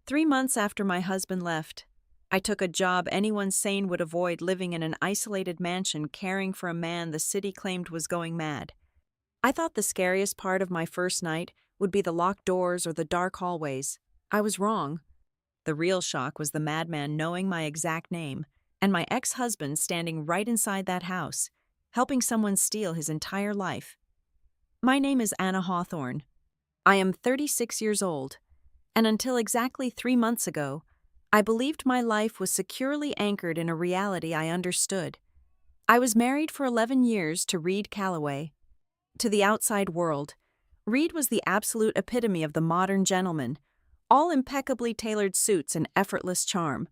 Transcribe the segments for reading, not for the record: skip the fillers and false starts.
3 months after my husband left, I took a job anyone sane would avoid, living in an isolated mansion caring for a man the city claimed was going mad. I thought the scariest part of my first night would be the locked doors or the dark hallways. I was wrong. The real shock was the madman knowing my exact name, and my ex-husband standing right inside that house, helping someone steal his entire life. My name is Anna Hawthorne. I am 36 years old, and until exactly 3 months ago, I believed my life was securely anchored in a reality I understood. I was married for 11 years to Reed Calloway. To the outside world, Reed was the absolute epitome of the modern gentleman, all impeccably tailored suits and effortless charm.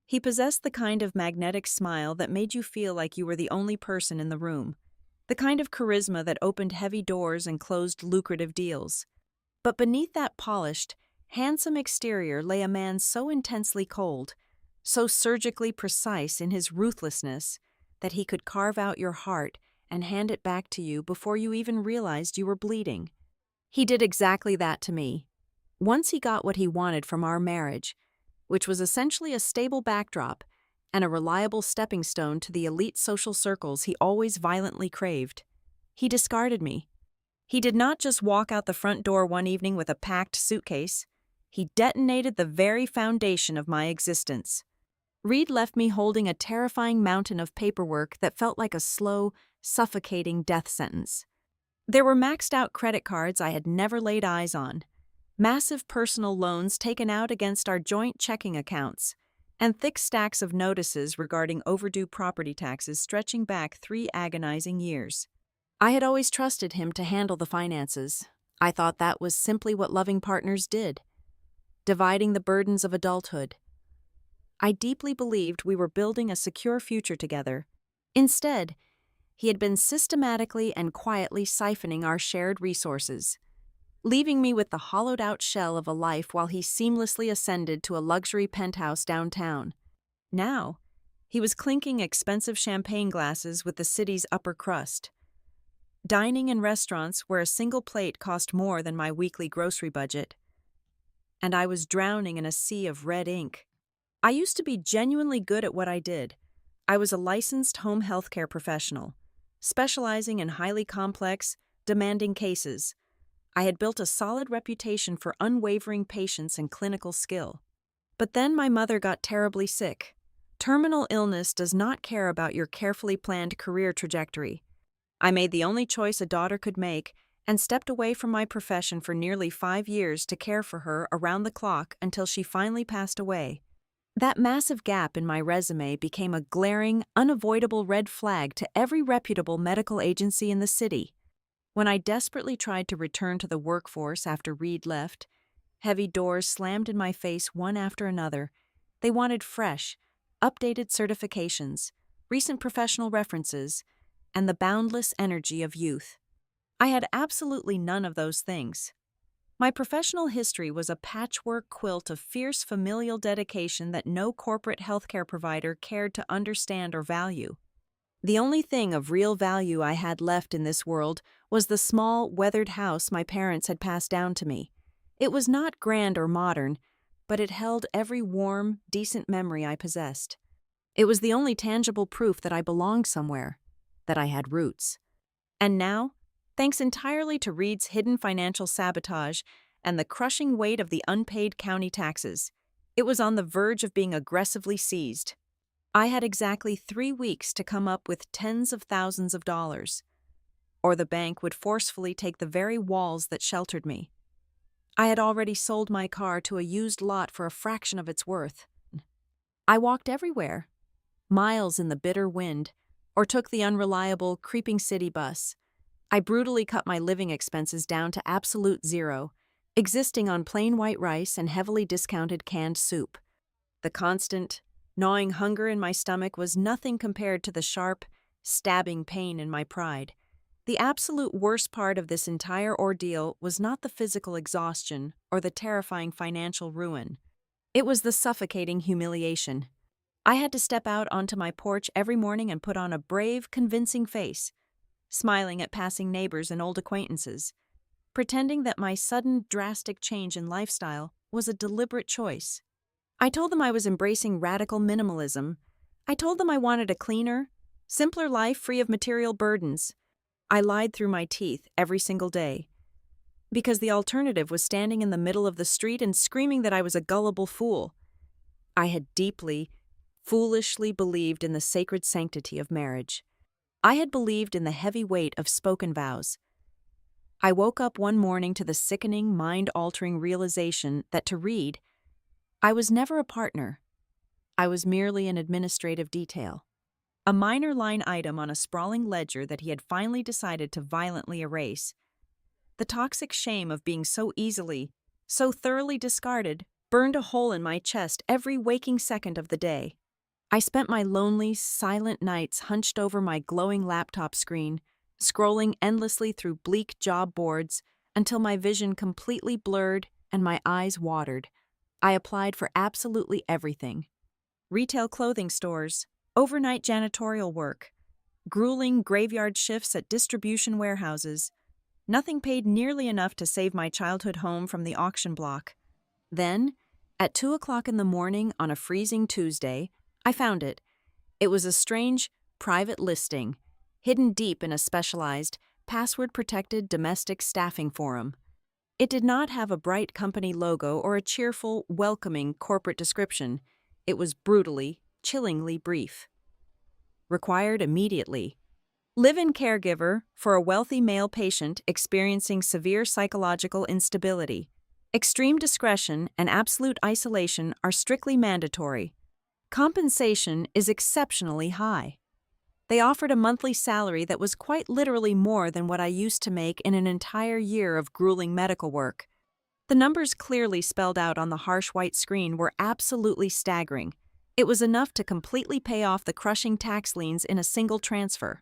He possessed the kind of magnetic smile that made you feel like you were the only person in the room, the kind of charisma that opened heavy doors and closed lucrative deals. But beneath that polished, handsome exterior lay a man so intensely cold, so surgically precise in his ruthlessness, that he could carve out your heart and hand it back to you before you even realized you were bleeding. He did exactly that to me. Once he got what he wanted from our marriage, which was essentially a stable backdrop and a reliable stepping stone to the elite social circles he always violently craved, he discarded me. He did not just walk out the front door one evening with a packed suitcase. He detonated the very foundation of my existence. Reed left me holding a terrifying mountain of paperwork that felt like a slow, suffocating death sentence. There were maxed-out credit cards I had never laid eyes on, massive personal loans taken out against our joint checking accounts, and thick stacks of notices regarding overdue property taxes stretching back 3 agonizing years. I had always trusted him to handle the finances. I thought that was simply what loving partners did, dividing the burdens of adulthood. I deeply believed we were building a secure future together. Instead, he had been systematically and quietly siphoning our shared resources, leaving me with the hollowed-out shell of a life while he seamlessly ascended to a luxury penthouse downtown. Now, he was clinking expensive champagne glasses with the city's upper crust, dining in restaurants where a single plate cost more than my weekly grocery budget, and I was drowning in a sea of red ink. I used to be genuinely good at what I did. I was a licensed home healthcare professional, specializing in highly complex, demanding cases. I had built a solid reputation for unwavering patience and clinical skill. But then my mother got terribly sick. Terminal illness does not care about your carefully planned career trajectory. I made the only choice a daughter could make and stepped away from my profession for nearly 5 years to care for her around the clock until she finally passed away. That massive gap in my resume became a glaring, unavoidable red flag to every reputable medical agency in the city. When I desperately tried to return to the workforce after Reed left, heavy doors slammed in my face one after another. They wanted fresh, updated certifications, recent professional references, and the boundless energy of youth. I had absolutely none of those things. My professional history was a patchwork quilt of fierce familial dedication that no corporate healthcare provider cared to understand or value. The only thing of real value I had left in this world was the small, weathered house my parents had passed down to me. It was not grand or modern, but it held every warm, decent memory I possessed. It was the only tangible proof that I belonged somewhere, that I had roots. And now, thanks entirely to Reed's hidden financial sabotage and the crushing weight of the unpaid county taxes, it was on the verge of being aggressively seized. I had exactly 3 weeks to come up with tens of thousands of dollars, or the bank would forcefully take the very walls that sheltered me. I had already sold my car to a used lot for a fraction of its worth. I walked everywhere, miles in the bitter wind, or took the unreliable, creeping city bus. I brutally cut my living expenses down to absolute zero, existing on plain white rice and heavily discounted canned soup. The constant, gnawing hunger in my stomach was nothing compared to the sharp, stabbing pain in my pride. The absolute worst part of this entire ordeal was not the physical exhaustion or the terrifying financial ruin. It was the suffocating humiliation. I had to step out onto my porch every morning and put on a brave, convincing face, smiling at passing neighbors and old acquaintances, pretending that my sudden, drastic change in lifestyle was a deliberate choice. I told them I was embracing radical minimalism. I told them I wanted a cleaner, simpler life free of material burdens. I lied through my teeth every single day, because the alternative was standing in the middle of the street and screaming that I was a gullible fool. I had deeply, foolishly believed in the sacred sanctity of marriage. I had believed in the heavy weight of spoken vows. I woke up one morning to the sickening, mind-altering realization that to Reed, I was never a partner. I was merely an administrative detail, a minor line item on a sprawling ledger that he had finally decided to violently erase. The toxic shame of being so easily, so thoroughly discarded, burned a hole in my chest every waking second of the day. I spent my lonely, silent nights hunched over my glowing laptop screen, scrolling endlessly through bleak job boards until my vision completely blurred and my eyes watered. I applied for absolutely everything: retail clothing stores, overnight janitorial work, grueling graveyard shifts at distribution warehouses. Nothing paid nearly enough to save my childhood home from the auction block. Then, at 2 o'clock in the morning on a freezing Tuesday, I found it. It was a strange, private listing, hidden deep in a specialized, password-protected domestic staffing forum. It did not have a bright company logo or a cheerful, welcoming corporate description. It was brutally, chillingly brief. Required immediately. Live-in caregiver for a wealthy male patient experiencing severe psychological instability. Extreme discretion and absolute isolation are strictly mandatory. Compensation is exceptionally high. They offered a monthly salary that was quite literally more than what I used to make in an entire year of grueling medical work. The numbers clearly spelled out on the harsh white screen were absolutely staggering. It was enough to completely pay off the crushing tax liens in a single transfer.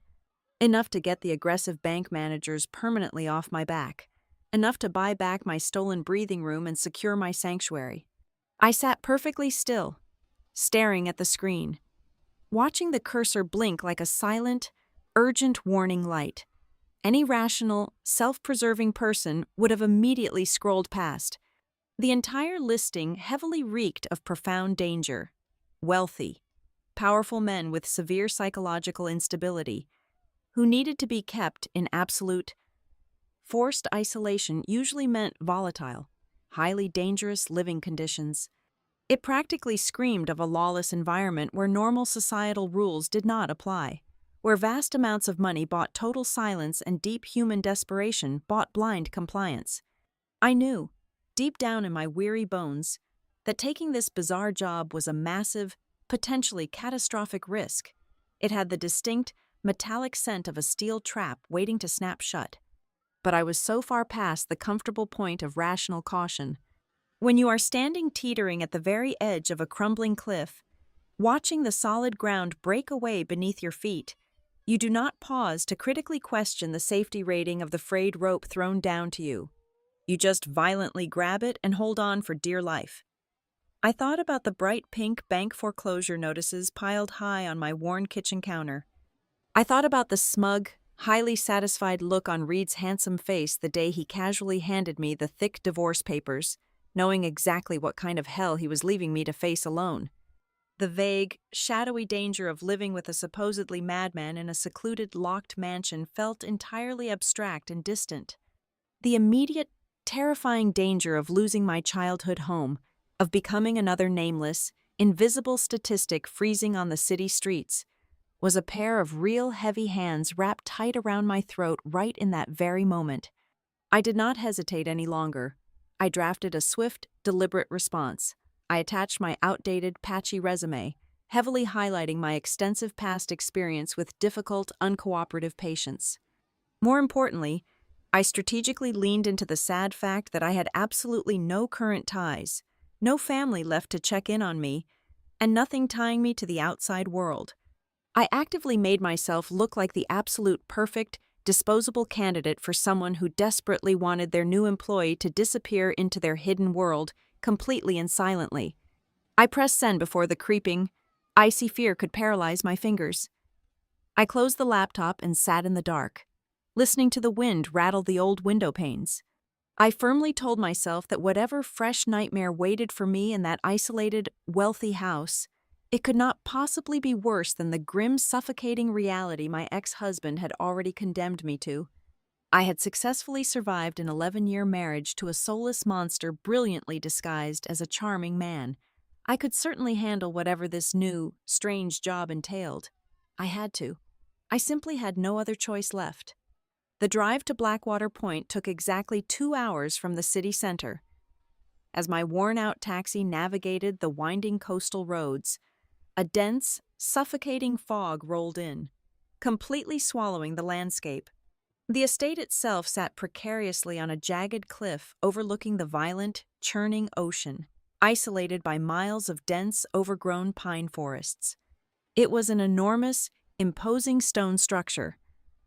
Enough to get the aggressive bank managers permanently off my back. Enough to buy back my stolen breathing room and secure my sanctuary. I sat perfectly still, staring at the screen, watching the cursor blink like a silent, urgent warning light. Any rational, self-preserving person would have immediately scrolled past. The entire listing heavily reeked of profound danger. Wealthy, powerful men with severe psychological instability, who needed to be kept in absolute, forced isolation usually meant volatile, highly dangerous living conditions. It practically screamed of a lawless environment where normal societal rules did not apply, where vast amounts of money bought total silence and deep human desperation bought blind compliance. I knew, deep down in my weary bones, that taking this bizarre job was a massive, potentially catastrophic risk. It had the distinct, metallic scent of a steel trap waiting to snap shut. But I was so far past the comfortable point of rational caution. When you are standing teetering at the very edge of a crumbling cliff, watching the solid ground break away beneath your feet, you do not pause to critically question the safety rating of the frayed rope thrown down to you. You just violently grab it and hold on for dear life. I thought about the bright pink bank foreclosure notices piled high on my worn kitchen counter. I thought about the smug, highly satisfied look on Reed's handsome face the day he casually handed me the thick divorce papers, knowing exactly what kind of hell he was leaving me to face alone. The vague, shadowy danger of living with a supposedly madman in a secluded, locked mansion felt entirely abstract and distant. The immediate, terrifying danger of losing my childhood home, of becoming another nameless, invisible statistic freezing on the city streets, was a pair of real heavy hands wrapped tight around my throat right in that very moment. I did not hesitate any longer. I drafted a swift, deliberate response. I attached my outdated, patchy resume, heavily highlighting my extensive past experience with difficult, uncooperative patients. More importantly, I strategically leaned into the sad fact that I had absolutely no current ties, no family left to check in on me, and nothing tying me to the outside world. I actively made myself look like the absolute perfect, disposable candidate for someone who desperately wanted their new employee to disappear into their hidden world, completely and silently. I pressed send before the creeping, icy fear could paralyze my fingers. I closed the laptop and sat in the dark, listening to the wind rattle the old window panes. I firmly told myself that whatever fresh nightmare waited for me in that isolated, wealthy house, it could not possibly be worse than the grim, suffocating reality my ex-husband had already condemned me to. I had successfully survived an 11-year marriage to a soulless monster brilliantly disguised as a charming man. I could certainly handle whatever this new, strange job entailed. I had to. I simply had no other choice left. The drive to Blackwater Point took exactly 2 hours from the city center. As my worn-out taxi navigated the winding coastal roads, a dense, suffocating fog rolled in, completely swallowing the landscape. The estate itself sat precariously on a jagged cliff overlooking the violent, churning ocean, isolated by miles of dense, overgrown pine forests. It was an enormous, imposing stone structure,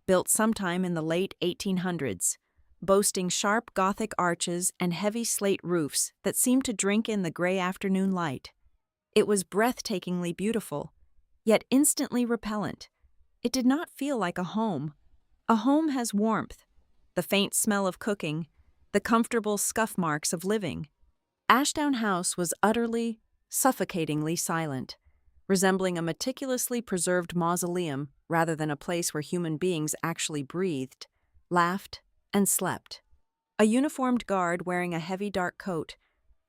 built sometime in the late 1800s, boasting sharp Gothic arches and heavy slate roofs that seemed to drink in the gray afternoon light. It was breathtakingly beautiful, yet instantly repellent. It did not feel like a home. A home has warmth, the faint smell of cooking, the comfortable scuff marks of living. Ashdown House was utterly, suffocatingly silent, resembling a meticulously preserved mausoleum rather than a place where human beings actually breathed, laughed, and slept. A uniformed guard wearing a heavy dark coat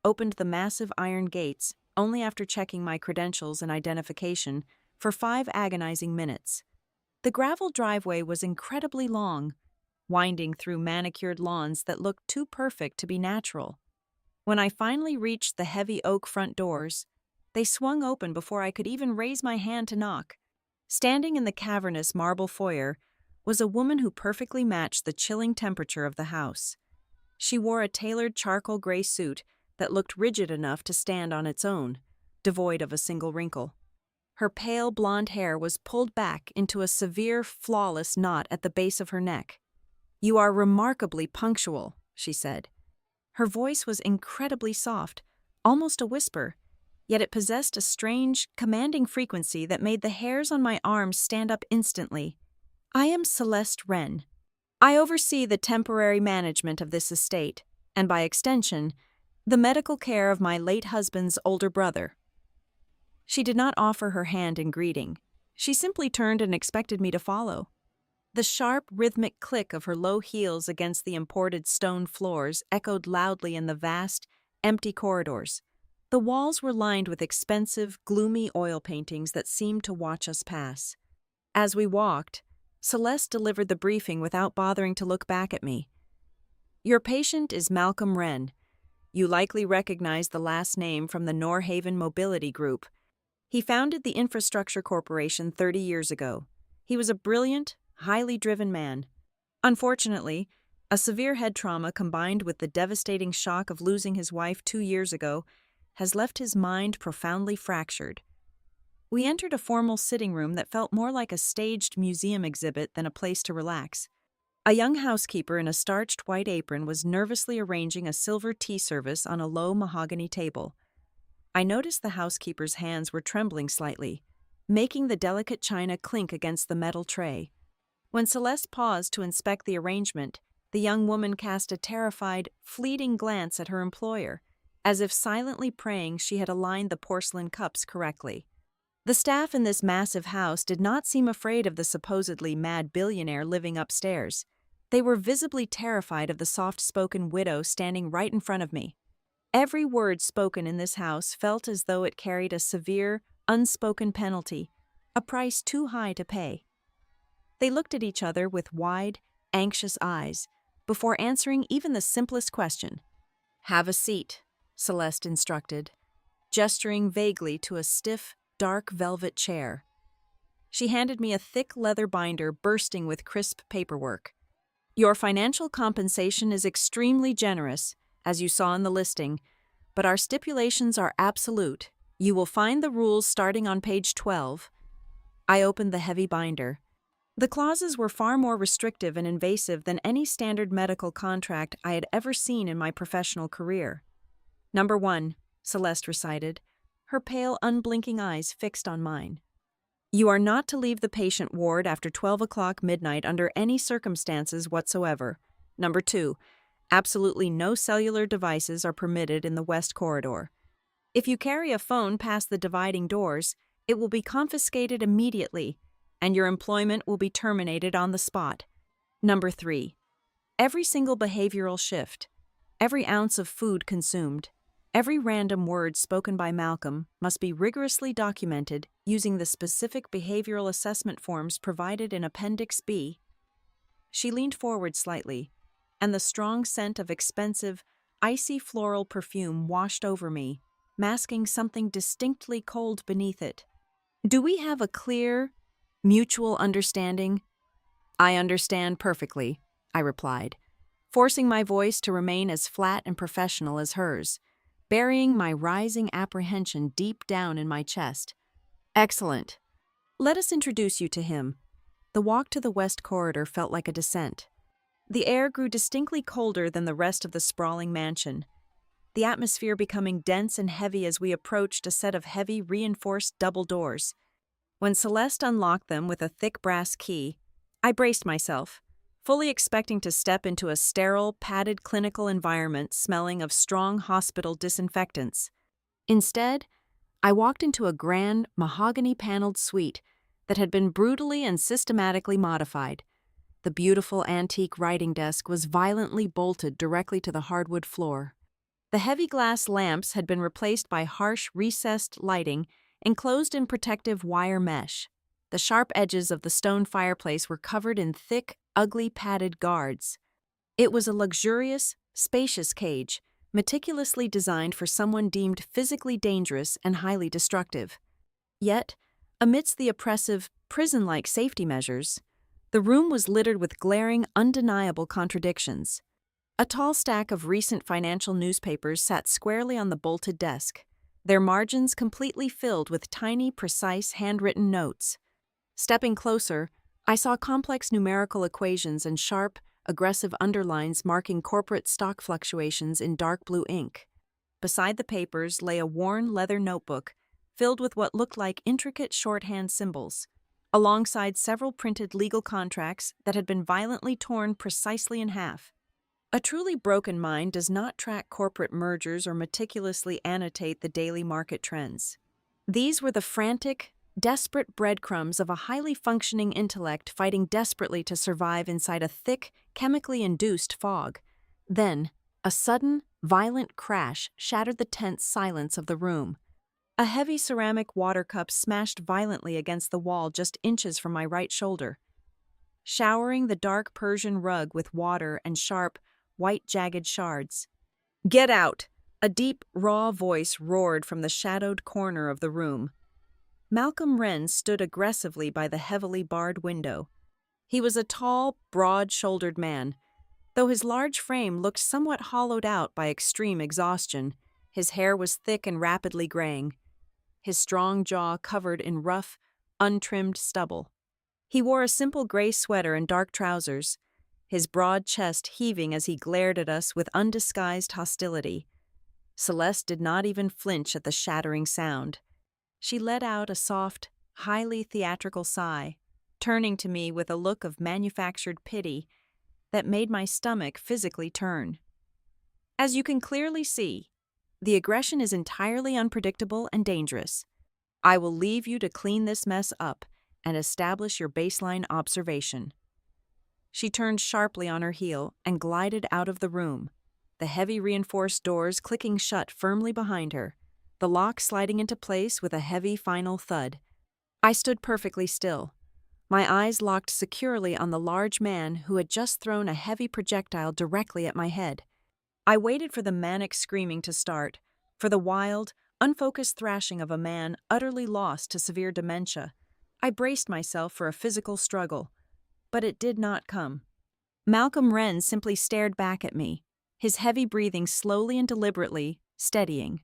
opened the massive iron gates only after checking my credentials and identification for 5 agonizing minutes. The gravel driveway was incredibly long, winding through manicured lawns that looked too perfect to be natural. When I finally reached the heavy oak front doors, they swung open before I could even raise my hand to knock. Standing in the cavernous marble foyer was a woman who perfectly matched the chilling temperature of the house. She wore a tailored charcoal gray suit that looked rigid enough to stand on its own, devoid of a single wrinkle. Her pale blonde hair was pulled back into a severe, flawless knot at the base of her neck. "You are remarkably punctual," she said. Her voice was incredibly soft, almost a whisper, yet it possessed a strange, commanding frequency that made the hairs on my arms stand up instantly. "I am Celeste Wren. I oversee the temporary management of this estate, and by extension, the medical care of my late husband's older brother." She did not offer her hand in greeting. She simply turned and expected me to follow. The sharp, rhythmic click of her low heels against the imported stone floors echoed loudly in the vast, empty corridors. The walls were lined with expensive, gloomy oil paintings that seemed to watch us pass. As we walked, Celeste delivered the briefing without bothering to look back at me. "Your patient is Malcolm Wren. You likely recognize the last name from the Norhaven Mobility Group. He founded the Infrastructure Corporation 30 years ago. He was a brilliant, highly driven man. Unfortunately, a severe head trauma combined with the devastating shock of losing his wife 2 years ago has left his mind profoundly fractured." We entered a formal sitting room that felt more like a staged museum exhibit than a place to relax. A young housekeeper in a starched white apron was nervously arranging a silver tea service on a low mahogany table. I noticed the housekeeper's hands were trembling slightly, making the delicate china clink against the metal tray. When Celeste paused to inspect the arrangement, the young woman cast a terrified, fleeting glance at her employer, as if silently praying she had aligned the porcelain cups correctly. The staff in this massive house did not seem afraid of the supposedly mad billionaire living upstairs. They were visibly terrified of the soft-spoken widow standing right in front of me. Every word spoken in this house felt as though it carried a severe, unspoken penalty, a price too high to pay. They looked at each other with wide, anxious eyes before answering even the simplest question. "Have a seat," Celeste instructed, gesturing vaguely to a stiff, dark velvet chair. She handed me a thick leather binder bursting with crisp paperwork. "Your financial compensation is extremely generous, as you saw in the listing, but our stipulations are absolute. You will find the rules starting on page 12. I opened the heavy binder. The clauses were far more restrictive and invasive than any standard medical contract I had ever seen in my professional career. "Number 1, Celeste recited, her pale, unblinking eyes fixed on mine. "You are not to leave the patient ward after 12 o'clock midnight under any circumstances whatsoever. Number 2, Absolutely no cellular devices are permitted in the West Corridor. If you carry a phone past the dividing doors, it will be confiscated immediately, and your employment will be terminated on the spot. Number 3. Every single behavioral shift, every ounce of food consumed, every random word spoken by Malcolm must be rigorously documented using the specific behavioral assessment forms provided in Appendix B. She leaned forward slightly, and the strong scent of expensive, icy floral perfume washed over me, masking something distinctly cold beneath it. Do we have a clear, mutual understanding? I understand perfectly, I replied, forcing my voice to remain as flat and professional as hers, burying my rising apprehension deep down in my chest. Excellent. Let us introduce you to him. The walk to the West Corridor felt like a descent. The air grew distinctly colder than the rest of the sprawling mansion, the atmosphere becoming dense and heavy as we approached a set of heavy, reinforced double doors. When Celeste unlocked them with a thick brass key, I braced myself, fully expecting to step into a sterile, padded clinical environment smelling of strong hospital disinfectants. Instead, I walked into a grand, mahogany-paneled suite that had been brutally and systematically modified. The beautiful antique writing desk was violently bolted directly to the hardwood floor. The heavy glass lamps had been replaced by harsh, recessed lighting enclosed in protective wire mesh. The sharp edges of the stone fireplace were covered in thick, ugly padded guards. It was a luxurious, spacious cage, meticulously designed for someone deemed physically dangerous and highly destructive. Yet, amidst the oppressive, prison-like safety measures, the room was littered with glaring, undeniable contradictions. A tall stack of recent financial newspapers sat squarely on the bolted desk, their margins completely filled with tiny, precise, handwritten notes. Stepping closer, I saw complex numerical equations and sharp, aggressive underlines marking corporate stock fluctuations in dark blue ink. Beside the papers lay a worn leather notebook filled with what looked like intricate shorthand symbols, alongside several printed legal contracts that had been violently torn precisely in half. A truly broken mind does not track corporate mergers or meticulously annotate the daily market trends. These were the frantic, desperate breadcrumbs of a highly functioning intellect fighting desperately to survive inside a thick, chemically induced fog. Then, a sudden, violent crash shattered the tense silence of the room. A heavy ceramic water cup smashed violently against the wall just inches from my right shoulder, showering the dark Persian rug with water and sharp, white jagged shards. "Get out!" A deep, raw voice roared from the shadowed corner of the room. Malcolm Wren stood aggressively by the heavily barred window. He was a tall, broad-shouldered man. Though his large frame looked somewhat hollowed out by extreme exhaustion, his hair was thick and rapidly graying, his strong jaw covered in rough, untrimmed stubble. He wore a simple gray sweater and dark trousers, his broad chest heaving as he glared at us with undisguised hostility. Celeste did not even flinch at the shattering sound. She let out a soft, highly theatrical sigh, turning to me with a look of manufactured pity that made my stomach physically turn. As you can clearly see, the aggression is entirely unpredictable and dangerous. I will leave you to clean this mess up and establish your baseline observation. She turned sharply on her heel and glided out of the room, the heavy reinforced doors clicking shut firmly behind her, the lock sliding into place with a heavy final thud. I stood perfectly still, my eyes locked securely on the large man who had just thrown a heavy projectile directly at my head. I waited for the manic screaming to start, for the wild, unfocused thrashing of a man utterly lost to severe dementia. I braced myself for a physical struggle, but it did not come. Malcolm Wren simply stared back at me, his heavy breathing slowly and deliberately steadying.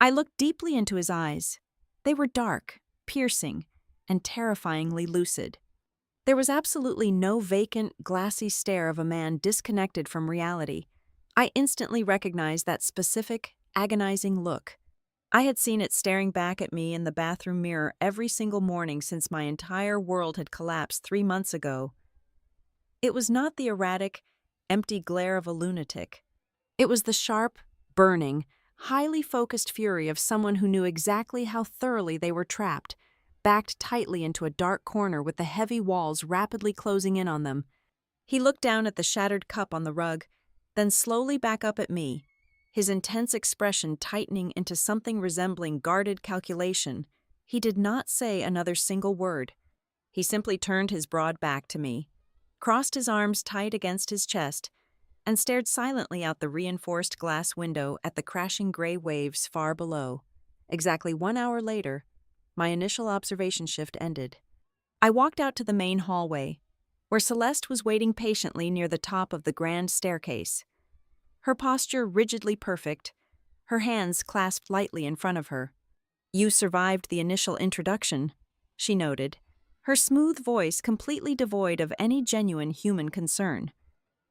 I looked deeply into his eyes. They were dark, piercing, and terrifyingly lucid. There was absolutely no vacant, glassy stare of a man disconnected from reality. I instantly recognized that specific, agonizing look. I had seen it staring back at me in the bathroom mirror every single morning since my entire world had collapsed 3 months ago. It was not the erratic, empty glare of a lunatic. It was the sharp, burning, highly focused fury of someone who knew exactly how thoroughly they were trapped, backed tightly into a dark corner with the heavy walls rapidly closing in on them. He looked down at the shattered cup on the rug, then slowly back up at me, his intense expression tightening into something resembling guarded calculation. He did not say another single word. He simply turned his broad back to me, crossed his arms tight against his chest, and stared silently out the reinforced glass window at the crashing gray waves far below. Exactly 1 hour later, my initial observation shift ended. I walked out to the main hallway, where Celeste was waiting patiently near the top of the grand staircase. Her posture rigidly perfect, her hands clasped lightly in front of her. "You survived the initial introduction," she noted, her smooth voice completely devoid of any genuine human concern.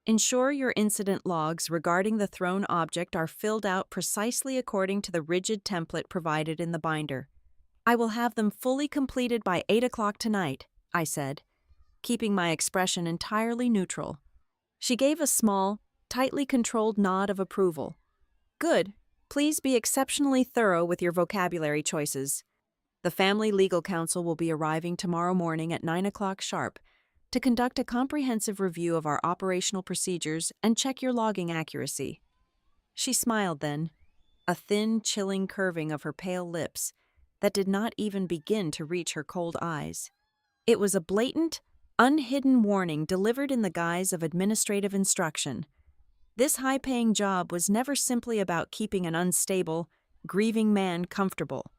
"Ensure your incident logs regarding the thrown object are filled out precisely according to the rigid template provided in the binder. I will have them fully completed by 8 o'clock tonight," I said, keeping my expression entirely neutral. She gave a small, tightly controlled nod of approval. "Good. Please be exceptionally thorough with your vocabulary choices. The Family Legal Counsel will be arriving tomorrow morning at 9 o'clock sharp to conduct a comprehensive review of our operational procedures and check your logging accuracy." She smiled then, a thin, chilling curving of her pale lips that did not even begin to reach her cold eyes. It was a blatant, unhidden warning delivered in the guise of administrative instruction. This high-paying job was never simply about keeping an unstable, grieving man comfortable.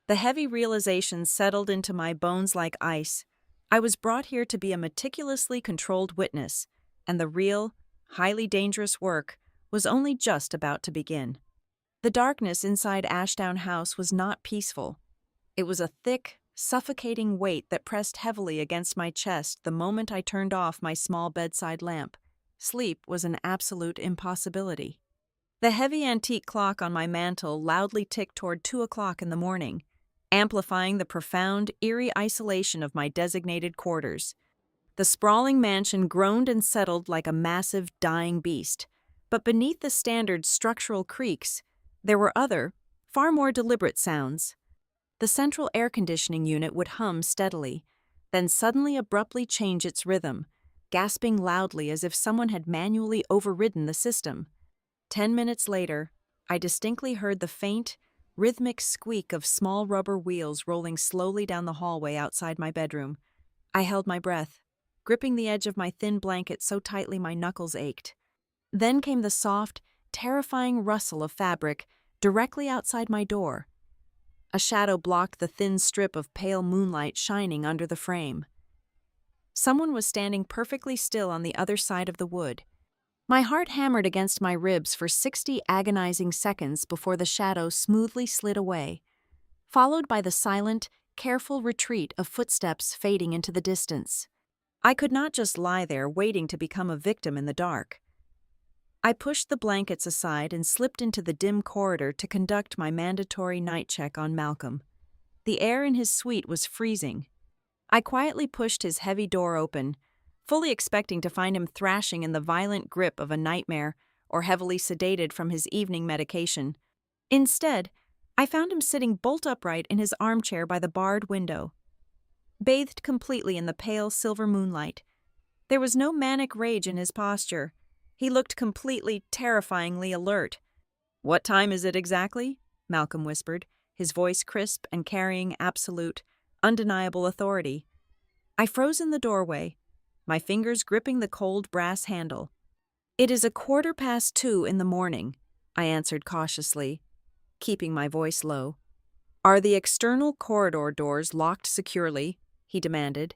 The heavy realization settled into my bones like ice. I was brought here to be a meticulously controlled witness, and the real, highly dangerous work was only just about to begin. The darkness inside Ashdown House was not peaceful. It was a thick, suffocating weight that pressed heavily against my chest the moment I turned off my small bedside lamp. Sleep was an absolute impossibility. The heavy antique clock on my mantel loudly ticked toward 2 o'clock in the morning, amplifying the profound, eerie isolation of my designated quarters. The sprawling mansion groaned and settled like a massive, dying beast, but beneath the standard structural creaks, there were other, far more deliberate sounds. The central air conditioning unit would hum steadily, then suddenly abruptly change its rhythm, gasping loudly as if someone had manually overridden the system. 10 minutes later, I distinctly heard the faint, rhythmic squeak of small rubber wheels rolling slowly down the hallway outside my bedroom. I held my breath, gripping the edge of my thin blanket so tightly my knuckles ached. Then came the soft, terrifying rustle of fabric directly outside my door. A shadow blocked the thin strip of pale moonlight shining under the frame. Someone was standing perfectly still on the other side of the wood. My heart hammered against my ribs for 60 agonizing seconds before the shadow smoothly slid away, followed by the silent, careful retreat of footsteps fading into the distance. I could not just lie there waiting to become a victim in the dark. I pushed the blankets aside and slipped into the dim corridor to conduct my mandatory night check on Malcolm. The air in his suite was freezing. I quietly pushed his heavy door open, fully expecting to find him thrashing in the violent grip of a nightmare or heavily sedated from his evening medication. Instead, I found him sitting bolt upright in his armchair by the barred window. Bathed completely in the pale silver moonlight, there was no manic rage in his posture. He looked completely, terrifyingly alert. "What time is it exactly?" Malcolm whispered, his voice crisp and carrying absolute, undeniable authority. I froze in the doorway, my fingers gripping the cold brass handle. "It is 2:15 in the morning," I answered cautiously, keeping my voice low. "Are the external corridor doors locked securely?" he demanded,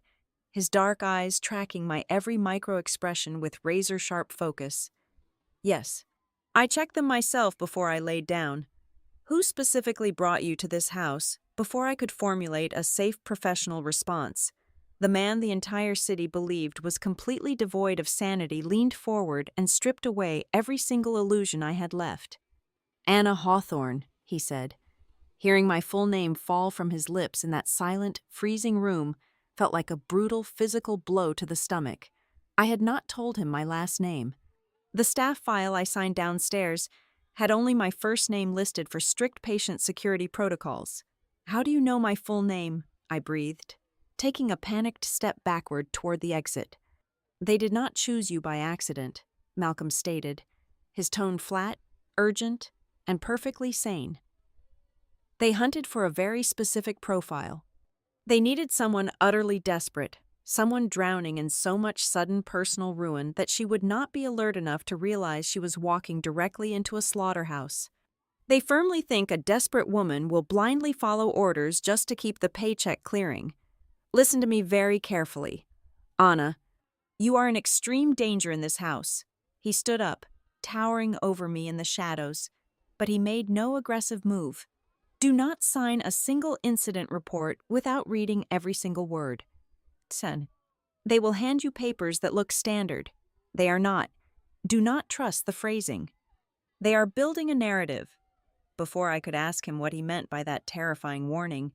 his dark eyes tracking my every micro-expression with razor-sharp focus. "Yes. I checked them myself before I laid down. Who specifically brought you to this house?" Before I could formulate a safe professional response, the man the entire city believed was completely devoid of sanity leaned forward and stripped away every single illusion I had left. "Anna Hawthorne," he said. Hearing my full name fall from his lips in that silent, freezing room felt like a brutal physical blow to the stomach. I had not told him my last name. The staff file I signed downstairs had only my first name listed for strict patient security protocols. "How do you know my full name?" I breathed, taking a panicked step backward toward the exit. "They did not choose you by accident," Malcolm stated, his tone flat, urgent, and perfectly sane. "They hunted for a very specific profile. They needed someone utterly desperate, someone drowning in so much sudden personal ruin that she would not be alert enough to realize she was walking directly into a slaughterhouse. They firmly think a desperate woman will blindly follow orders just to keep the paycheck clearing. Listen to me very carefully. Anna, you are in extreme danger in this house." He stood up, towering over me in the shadows, but he made no aggressive move. "Do not sign a single incident report without reading every single word. 10. They will hand you papers that look standard. They are not. Do not trust the phrasing. They are building a narrative." Before I could ask him what he meant by that terrifying warning,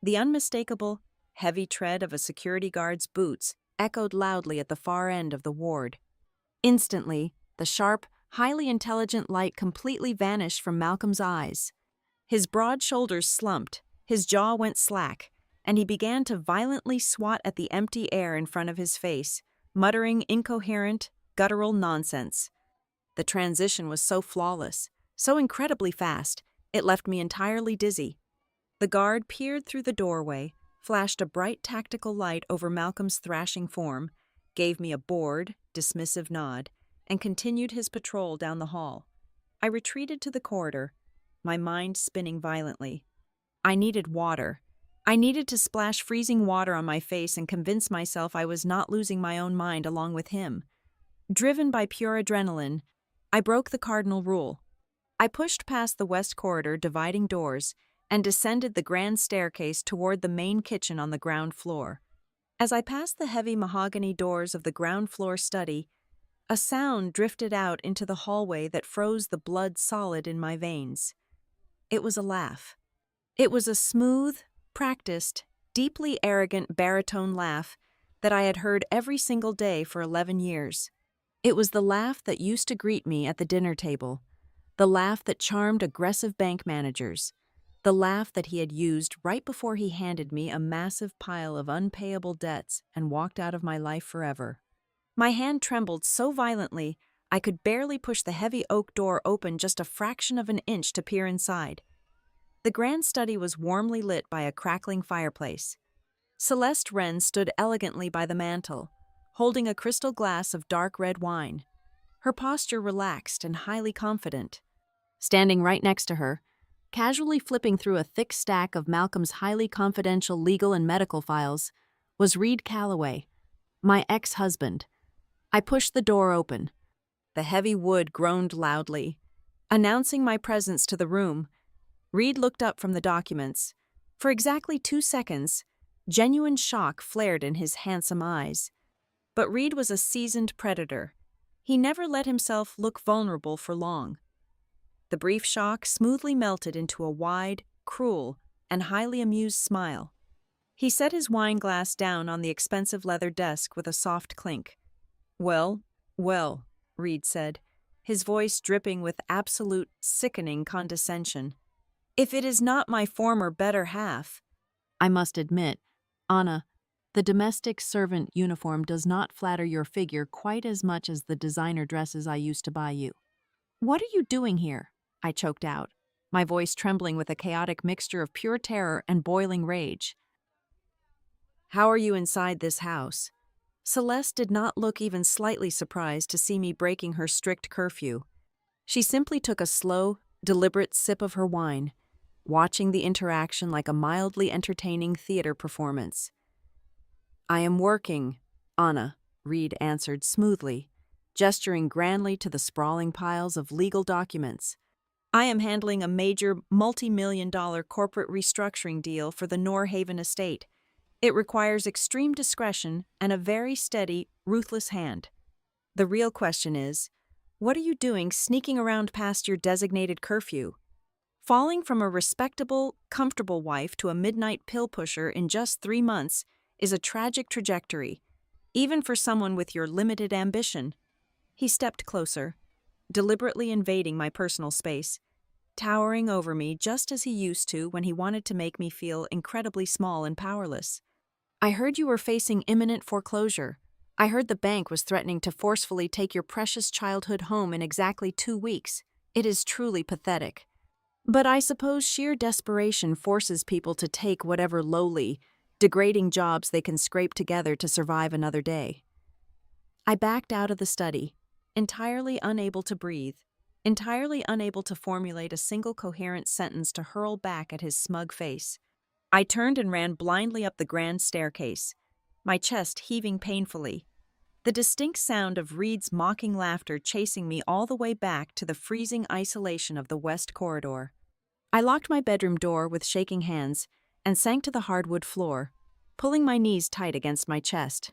the unmistakable, heavy tread of a security guard's boots echoed loudly at the far end of the ward. Instantly, the sharp, highly intelligent light completely vanished from Malcolm's eyes. His broad shoulders slumped, his jaw went slack, and he began to violently swat at the empty air in front of his face, muttering incoherent, guttural nonsense. The transition was so flawless, so incredibly fast, it left me entirely dizzy. The guard peered through the doorway, flashed a bright tactical light over Malcolm's thrashing form, gave me a bored, dismissive nod, and continued his patrol down the hall. I retreated to the corridor, my mind spinning violently. I needed water. I needed to splash freezing water on my face and convince myself I was not losing my own mind along with him. Driven by pure adrenaline, I broke the cardinal rule. I pushed past the west corridor dividing doors and descended the grand staircase toward the main kitchen on the ground floor. As I passed the heavy mahogany doors of the ground floor study, a sound drifted out into the hallway that froze the blood solid in my veins. It was a laugh. It was a smooth, practiced, deeply arrogant baritone laugh that I had heard every single day for 11 years. It was the laugh that used to greet me at the dinner table, the laugh that charmed aggressive bank managers, the laugh that he had used right before he handed me a massive pile of unpayable debts and walked out of my life forever. My hand trembled so violently I could barely push the heavy oak door open just a fraction of an inch to peer inside. The grand study was warmly lit by a crackling fireplace. Celeste Wren stood elegantly by the mantel, holding a crystal glass of dark red wine, her posture relaxed and highly confident. Standing right next to her, casually flipping through a thick stack of Malcolm's highly confidential legal and medical files, was Reed Calloway, my ex-husband. I pushed the door open. The heavy wood groaned loudly, announcing my presence to the room. Reed looked up from the documents. For exactly 2 seconds, genuine shock flared in his handsome eyes. But Reed was a seasoned predator. He never let himself look vulnerable for long. The brief shock smoothly melted into a wide, cruel, and highly amused smile. He set his wine glass down on the expensive leather desk with a soft clink. "Well, well," Reed said, his voice dripping with absolute, sickening condescension. "If it is not my former better half." I must admit, Anna, the domestic servant uniform does not flatter your figure quite as much as the designer dresses I used to buy you. "What are you doing here?" I choked out, my voice trembling with a chaotic mixture of pure terror and boiling rage. "How are you inside this house?" Celeste did not look even slightly surprised to see me breaking her strict curfew. She simply took a slow, deliberate sip of her wine, watching the interaction like a mildly entertaining theater performance. "I am working, Anna," Reed answered smoothly, gesturing grandly to the sprawling piles of legal documents. "I am handling a major multi-million-dollar corporate restructuring deal for the Norhaven estate. It requires extreme discretion and a very steady, ruthless hand. The real question is, what are you doing sneaking around past your designated curfew? Falling from a respectable, comfortable wife to a midnight pill pusher in just 3 months is a tragic trajectory, even for someone with your limited ambition." He stepped closer, deliberately invading my personal space, towering over me just as he used to when he wanted to make me feel incredibly small and powerless. I heard you were facing imminent foreclosure. I heard the bank was threatening to forcefully take your precious childhood home in exactly 2 weeks. It is truly pathetic. But I suppose sheer desperation forces people to take whatever lowly, degrading jobs they can scrape together to survive another day. I backed out of the study, entirely unable to breathe, entirely unable to formulate a single coherent sentence to hurl back at his smug face. I turned and ran blindly up the grand staircase, my chest heaving painfully, the distinct sound of Reed's mocking laughter chasing me all the way back to the freezing isolation of the west corridor. I locked my bedroom door with shaking hands and sank to the hardwood floor, pulling my knees tight against my chest.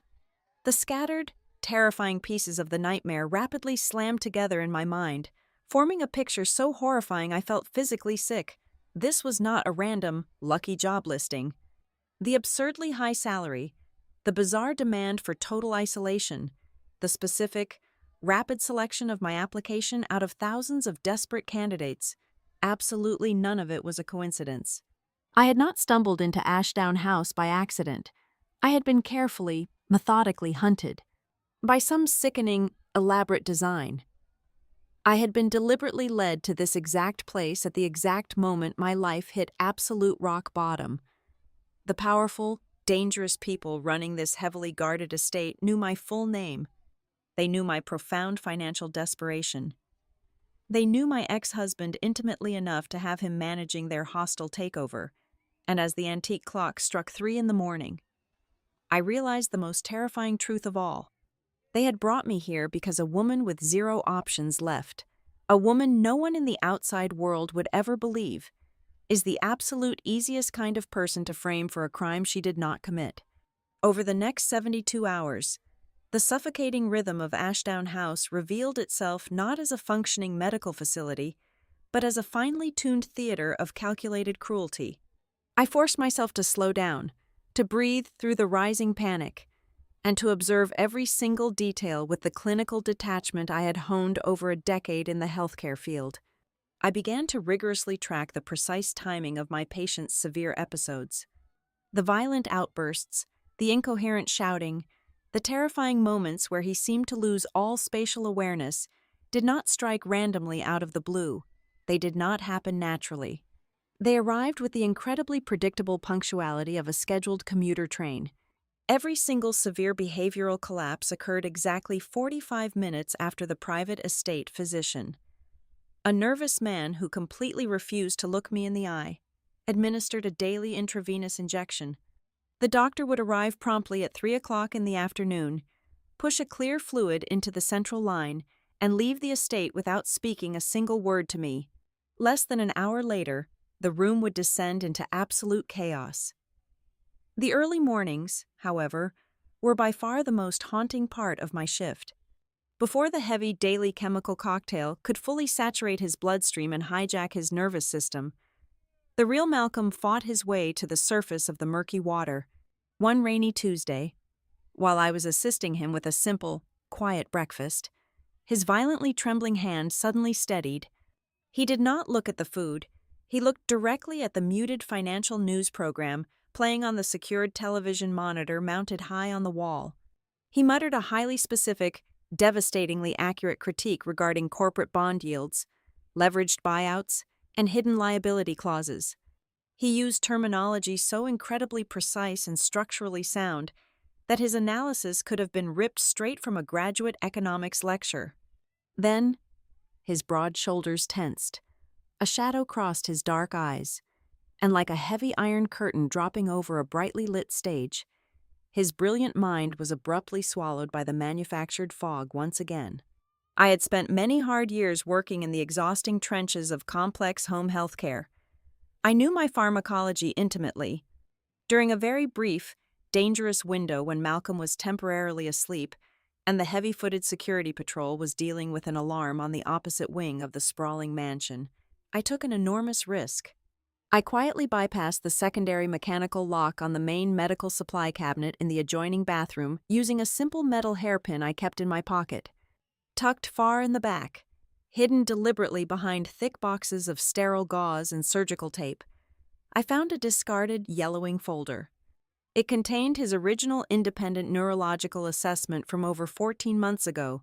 The scattered, terrifying pieces of the nightmare rapidly slammed together in my mind, forming a picture so horrifying I felt physically sick. This was not a random, lucky job listing. The absurdly high salary, the bizarre demand for total isolation, the specific, rapid selection of my application out of thousands of desperate candidates, absolutely none of it was a coincidence. I had not stumbled into Ashdown House by accident. I had been carefully, methodically hunted by some sickening, elaborate design. I had been deliberately led to this exact place at the exact moment my life hit absolute rock bottom. The powerful, dangerous people running this heavily guarded estate knew my full name. They knew my profound financial desperation. They knew my ex-husband intimately enough to have him managing their hostile takeover, and as the antique clock struck 3 a.m, I realized the most terrifying truth of all. They had brought me here because a woman with zero options left, a woman no one in the outside world would ever believe, is the absolute easiest kind of person to frame for a crime she did not commit. Over the next 72 hours, the suffocating rhythm of Ashdown House revealed itself not as a functioning medical facility, but as a finely tuned theater of calculated cruelty. I forced myself to slow down, to breathe through the rising panic, and to observe every single detail with the clinical detachment I had honed over a decade in the healthcare field. I began to rigorously track the precise timing of my patient's severe episodes. The violent outbursts, the incoherent shouting, the terrifying moments where he seemed to lose all spatial awareness did not strike randomly out of the blue. They did not happen naturally. They arrived with the incredibly predictable punctuality of a scheduled commuter train. Every single severe behavioral collapse occurred exactly 45 minutes after the private estate physician, a nervous man who completely refused to look me in the eye, administered a daily intravenous injection. The doctor would arrive promptly at 3 o'clock in the afternoon, push a clear fluid into the central line, and leave the estate without speaking a single word to me. Less than an hour later, the room would descend into absolute chaos. The early mornings, however, were by far the most haunting part of my shift. Before the heavy daily chemical cocktail could fully saturate his bloodstream and hijack his nervous system, the real Malcolm fought his way to the surface of the murky water. One rainy Tuesday, while I was assisting him with a simple, quiet breakfast, his violently trembling hand suddenly steadied. He did not look at the food. He looked directly at the muted financial news program playing on the secured television monitor mounted high on the wall. He muttered a highly specific, devastatingly accurate critique regarding corporate bond yields, leveraged buyouts, and hidden liability clauses. He used terminology so incredibly precise and structurally sound that his analysis could have been ripped straight from a graduate economics lecture. Then, his broad shoulders tensed, a shadow crossed his dark eyes, and like a heavy iron curtain dropping over a brightly lit stage, his brilliant mind was abruptly swallowed by the manufactured fog once again. I had spent many hard years working in the exhausting trenches of complex home health care. I knew my pharmacology intimately. During a very brief, dangerous window when Malcolm was temporarily asleep and the heavy-footed security patrol was dealing with an alarm on the opposite wing of the sprawling mansion, I took an enormous risk. I quietly bypassed the secondary mechanical lock on the main medical supply cabinet in the adjoining bathroom using a simple metal hairpin I kept in my pocket. tucked far in the back, hidden deliberately behind thick boxes of sterile gauze and surgical tape, I found a discarded, yellowing folder. It contained his original independent neurological assessment from over 14 months ago.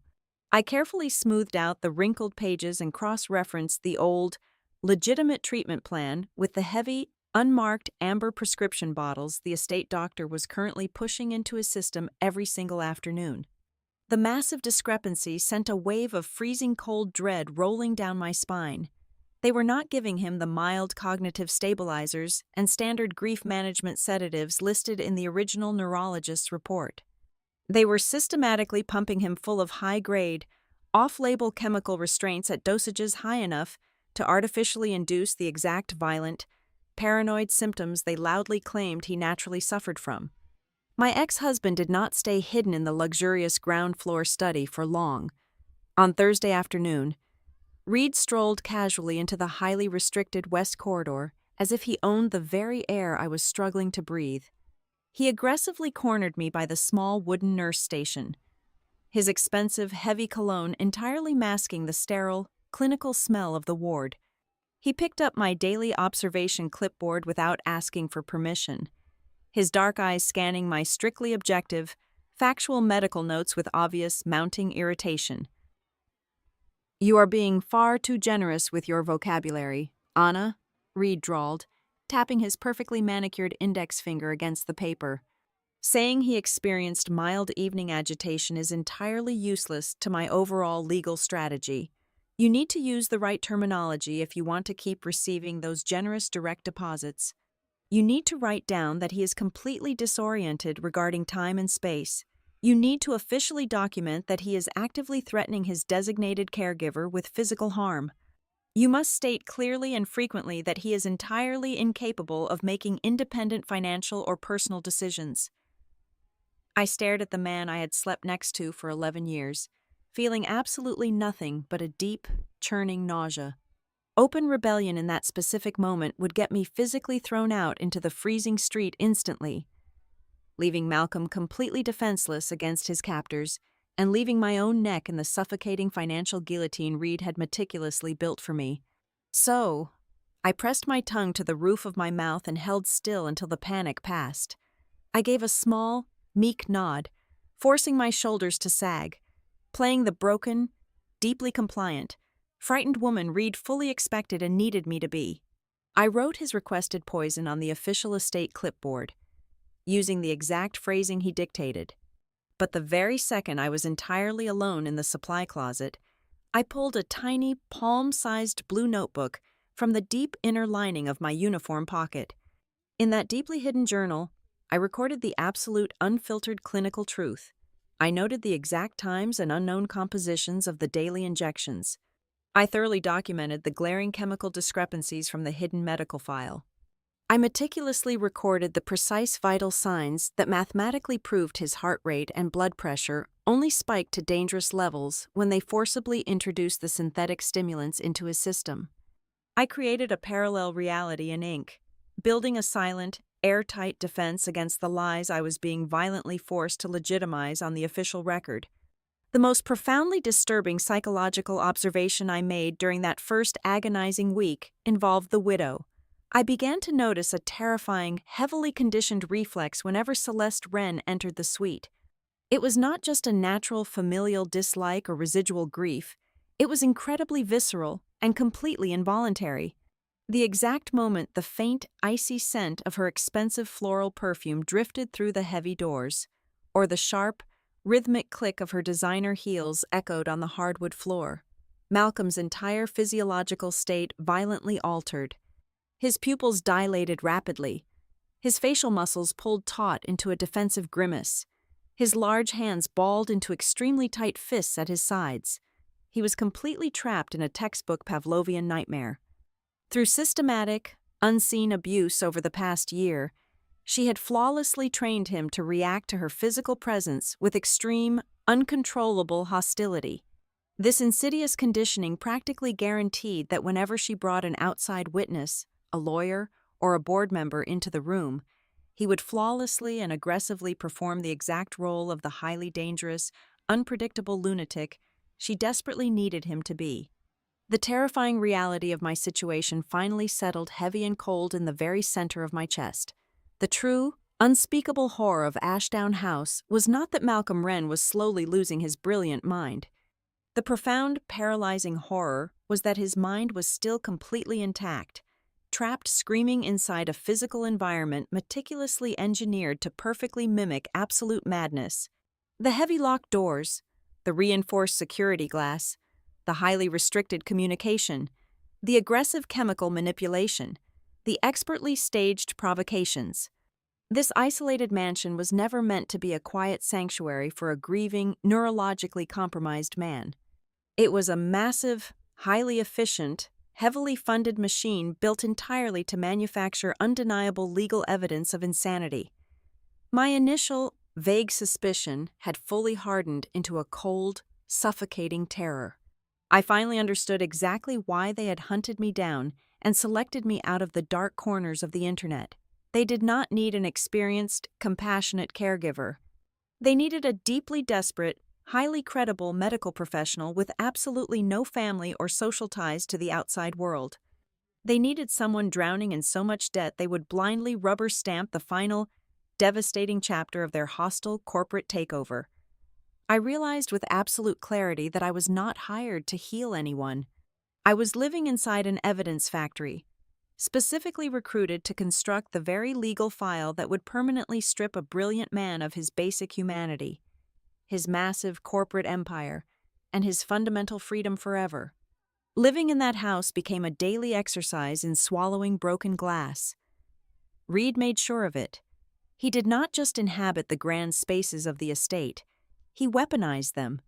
I carefully smoothed out the wrinkled pages and cross-referenced the old, legitimate treatment plan with the heavy, unmarked amber prescription bottles the estate doctor was currently pushing into his system every single afternoon. The massive discrepancy sent a wave of freezing cold dread rolling down my spine. They were not giving him the mild cognitive stabilizers and standard grief management sedatives listed in the original neurologist's report. They were systematically pumping him full of high-grade, off-label chemical restraints at dosages high enough to artificially induce the exact violent, paranoid symptoms they loudly claimed he naturally suffered from. My ex-husband did not stay hidden in the luxurious ground-floor study for long. On Thursday afternoon, Reed strolled casually into the highly restricted West Corridor as if he owned the very air I was struggling to breathe. He aggressively cornered me by the small wooden nurse station, his expensive, heavy cologne entirely masking the sterile, clinical smell of the ward. He picked up my daily observation clipboard without asking for permission, his dark eyes scanning my strictly objective, factual medical notes with obvious mounting irritation. "You are being far too generous with your vocabulary, Anna," Reed drawled, tapping his perfectly manicured index finger against the paper. "Saying he experienced mild evening agitation is entirely useless to my overall legal strategy. You need to use the right terminology if you want to keep receiving those generous direct deposits. You need to write down that he is completely disoriented regarding time and space. You need to officially document that he is actively threatening his designated caregiver with physical harm. You must state clearly and frequently that he is entirely incapable of making independent financial or personal decisions." I stared at the man I had slept next to for 11 years, feeling absolutely nothing but a deep, churning nausea. Open rebellion in that specific moment would get me physically thrown out into the freezing street instantly, leaving Malcolm completely defenseless against his captors and leaving my own neck in the suffocating financial guillotine Reed had meticulously built for me. So, I pressed my tongue to the roof of my mouth and held still until the panic passed. I gave a small, meek nod, forcing my shoulders to sag, playing the broken, deeply compliant, frightened woman Reed fully expected and needed me to be. I wrote his requested poison on the official estate clipboard, using the exact phrasing he dictated. But the very second I was entirely alone in the supply closet, I pulled a tiny, palm-sized blue notebook from the deep inner lining of my uniform pocket. In that deeply hidden journal, I recorded the absolute unfiltered clinical truth. I noted the exact times and unknown compositions of the daily injections. I thoroughly documented the glaring chemical discrepancies from the hidden medical file. I meticulously recorded the precise vital signs that mathematically proved his heart rate and blood pressure only spiked to dangerous levels when they forcibly introduced the synthetic stimulants into his system. I created a parallel reality in ink, building a silent, airtight defense against the lies I was being violently forced to legitimize on the official record. The most profoundly disturbing psychological observation I made during that first agonizing week involved the widow. I began to notice a terrifying, heavily conditioned reflex whenever Celeste Wren entered the suite. It was not just a natural familial dislike or residual grief. It was incredibly visceral and completely involuntary. The exact moment the faint, icy scent of her expensive floral perfume drifted through the heavy doors, or the sharp, rhythmic click of her designer heels echoed on the hardwood floor, Malcolm's entire physiological state violently altered. His pupils dilated rapidly. His facial muscles pulled taut into a defensive grimace. His large hands balled into extremely tight fists at his sides. He was completely trapped in a textbook Pavlovian nightmare. Through systematic, unseen abuse over the past year, she had flawlessly trained him to react to her physical presence with extreme, uncontrollable hostility. This insidious conditioning practically guaranteed that whenever she brought an outside witness, a lawyer, or a board member into the room, he would flawlessly and aggressively perform the exact role of the highly dangerous, unpredictable lunatic she desperately needed him to be. The terrifying reality of my situation finally settled heavy and cold in the very center of my chest. The true, unspeakable horror of Ashdown House was not that Malcolm Wren was slowly losing his brilliant mind. The profound, paralyzing horror was that his mind was still completely intact, trapped screaming inside a physical environment meticulously engineered to perfectly mimic absolute madness. The heavy locked doors, the reinforced security glass, the highly restricted communication, the aggressive chemical manipulation, the expertly staged provocations. This isolated mansion was never meant to be a quiet sanctuary for a grieving, neurologically compromised man. It was a massive, highly efficient, heavily funded machine built entirely to manufacture undeniable legal evidence of insanity. My initial, vague suspicion had fully hardened into a cold, suffocating terror. I finally understood exactly why they had hunted me down and selected me out of the dark corners of the internet. They did not need an experienced, compassionate caregiver. They needed a deeply desperate, highly credible medical professional with absolutely no family or social ties to the outside world. They needed someone drowning in so much debt they would blindly rubber stamp the final, devastating chapter of their hostile corporate takeover. I realized with absolute clarity that I was not hired to heal anyone. I was living inside an evidence factory, specifically recruited to construct the very legal file that would permanently strip a brilliant man of his basic humanity, his massive corporate empire, and his fundamental freedom forever. Living in that house became a daily exercise in swallowing broken glass. Reed made sure of it. He did not just inhabit the grand spaces of the estate, he weaponized them.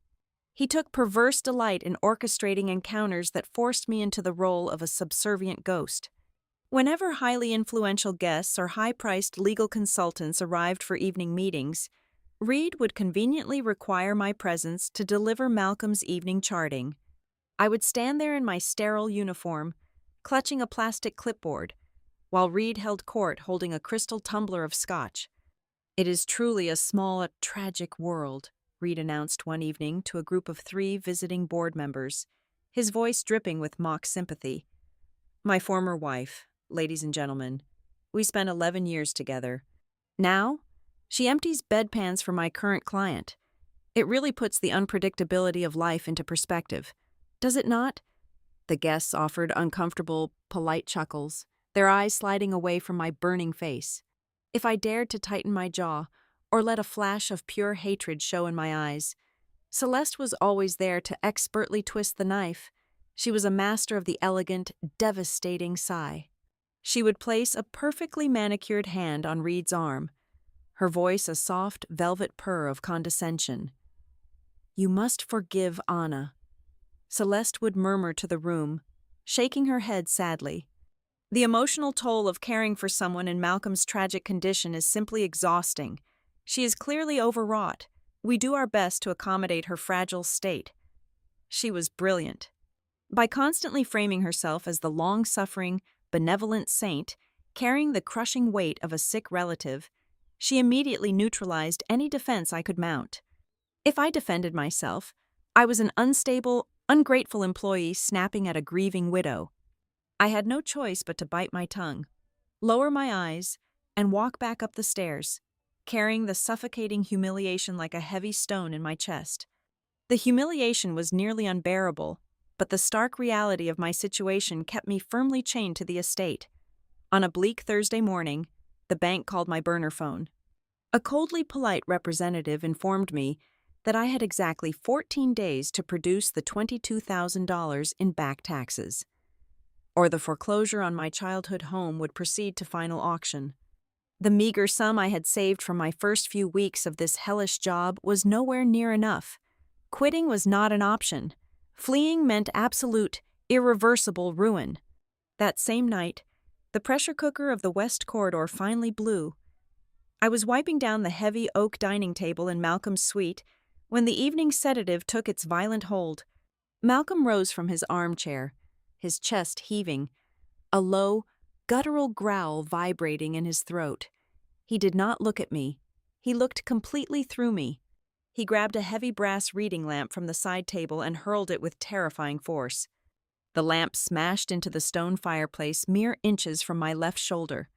He took perverse delight in orchestrating encounters that forced me into the role of a subservient ghost. Whenever highly influential guests or high-priced legal consultants arrived for evening meetings, Reed would conveniently require my presence to deliver Malcolm's evening charting. I would stand there in my sterile uniform, clutching a plastic clipboard, while Reed held court holding a crystal tumbler of scotch. "It is truly a small, tragic world," Reed announced one evening to a group of 3 visiting board members, his voice dripping with mock sympathy. "My former wife, ladies and gentlemen, we spent 11 years together. Now, she empties bedpans for my current client. It really puts the unpredictability of life into perspective, does it not?" The guests offered uncomfortable, polite chuckles, their eyes sliding away from my burning face. If I dared to tighten my jaw, or let a flash of pure hatred show in my eyes, Celeste was always there to expertly twist the knife. She was a master of the elegant, devastating sigh. She would place a perfectly manicured hand on Reed's arm, her voice a soft, velvet purr of condescension. "You must forgive Anna," Celeste would murmur to the room, shaking her head sadly. The emotional toll of caring for someone in Malcolm's tragic condition is simply exhausting. She is clearly overwrought. We do our best to accommodate her fragile state. She was brilliant. By constantly framing herself as the long-suffering, benevolent saint, carrying the crushing weight of a sick relative, she immediately neutralized any defense I could mount. If I defended myself, I was an unstable, ungrateful employee snapping at a grieving widow. I had no choice but to bite my tongue, lower my eyes, and walk back up the stairs, carrying the suffocating humiliation like a heavy stone in my chest. The humiliation was nearly unbearable, but the stark reality of my situation kept me firmly chained to the estate. On a bleak Thursday morning, the bank called my burner phone. A coldly polite representative informed me that I had exactly 14 days to produce the $22,000 in back taxes, or the foreclosure on my childhood home would proceed to final auction. The meager sum I had saved from my first few weeks of this hellish job was nowhere near enough. Quitting was not an option. Fleeing meant absolute, irreversible ruin. That same night, the pressure cooker of the West Corridor finally blew. I was wiping down the heavy oak dining table in Malcolm's suite when the evening sedative took its violent hold. Malcolm rose from his armchair, his chest heaving, a low, guttural growl vibrating in his throat. He did not look at me. He looked completely through me. He grabbed a heavy brass reading lamp from the side table and hurled it with terrifying force. The lamp smashed into the stone fireplace mere inches from my left shoulder,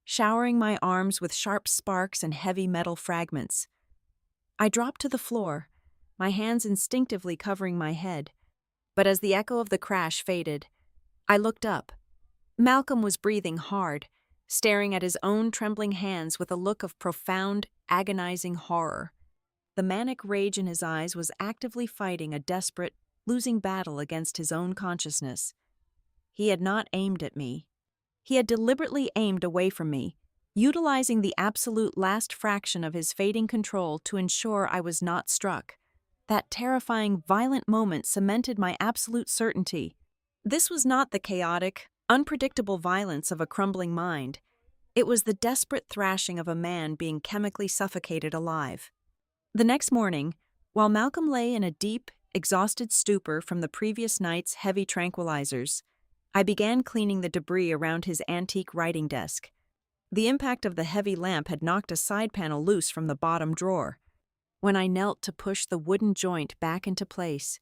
showering my arms with sharp sparks and heavy metal fragments. I dropped to the floor, my hands instinctively covering my head. But as the echo of the crash faded, I looked up. Malcolm was breathing hard, staring at his own trembling hands with a look of profound, agonizing horror. The manic rage in his eyes was actively fighting a desperate, losing battle against his own consciousness. He had not aimed at me. He had deliberately aimed away from me, utilizing the absolute last fraction of his fading control to ensure I was not struck. That terrifying, violent moment cemented my absolute certainty. This was not the chaotic, unpredictable violence of a crumbling mind. It was the desperate thrashing of a man being chemically suffocated alive. The next morning, while Malcolm lay in a deep, exhausted stupor from the previous night's heavy tranquilizers, I began cleaning the debris around his antique writing desk. The impact of the heavy lamp had knocked a side panel loose from the bottom drawer. When I knelt to push the wooden joint back into place,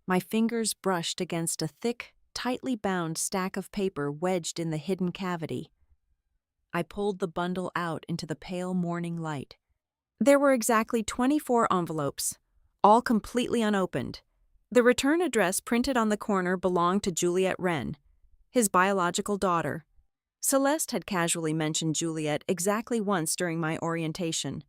my fingers brushed against a thick, tightly bound stack of paper wedged in the hidden cavity. I pulled the bundle out into the pale morning light. There were exactly 24 envelopes, all completely unopened. The return address printed on the corner belonged to Juliet Wren, his biological daughter. Celeste had casually mentioned Juliet exactly once during my orientation,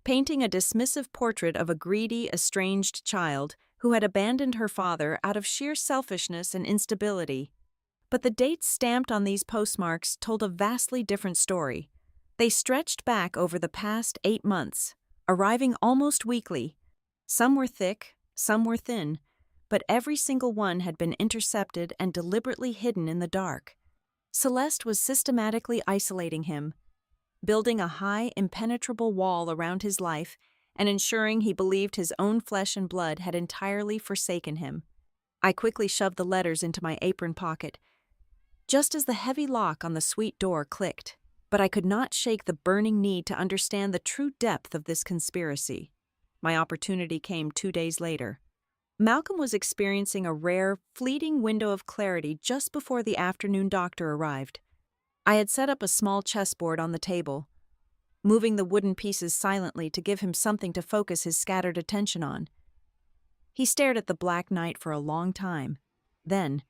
painting a dismissive portrait of a greedy, estranged child who had abandoned her father out of sheer selfishness and instability. But the dates stamped on these postmarks told a vastly different story. They stretched back over the past 8 months, arriving almost weekly. Some were thick, some were thin, but every single one had been intercepted and deliberately hidden in the dark. Celeste was systematically isolating him, building a high, impenetrable wall around his life and ensuring he believed his own flesh and blood had entirely forsaken him. I quickly shoved the letters into my apron pocket, just as the heavy lock on the suite door clicked, but I could not shake the burning need to understand the true depth of this conspiracy. My opportunity came 2 days later. Malcolm was experiencing a rare, fleeting window of clarity just before the afternoon doctor arrived. I had set up a small chessboard on the table, moving the wooden pieces silently to give him something to focus his scattered attention on. He stared at the black night for a long time. Then,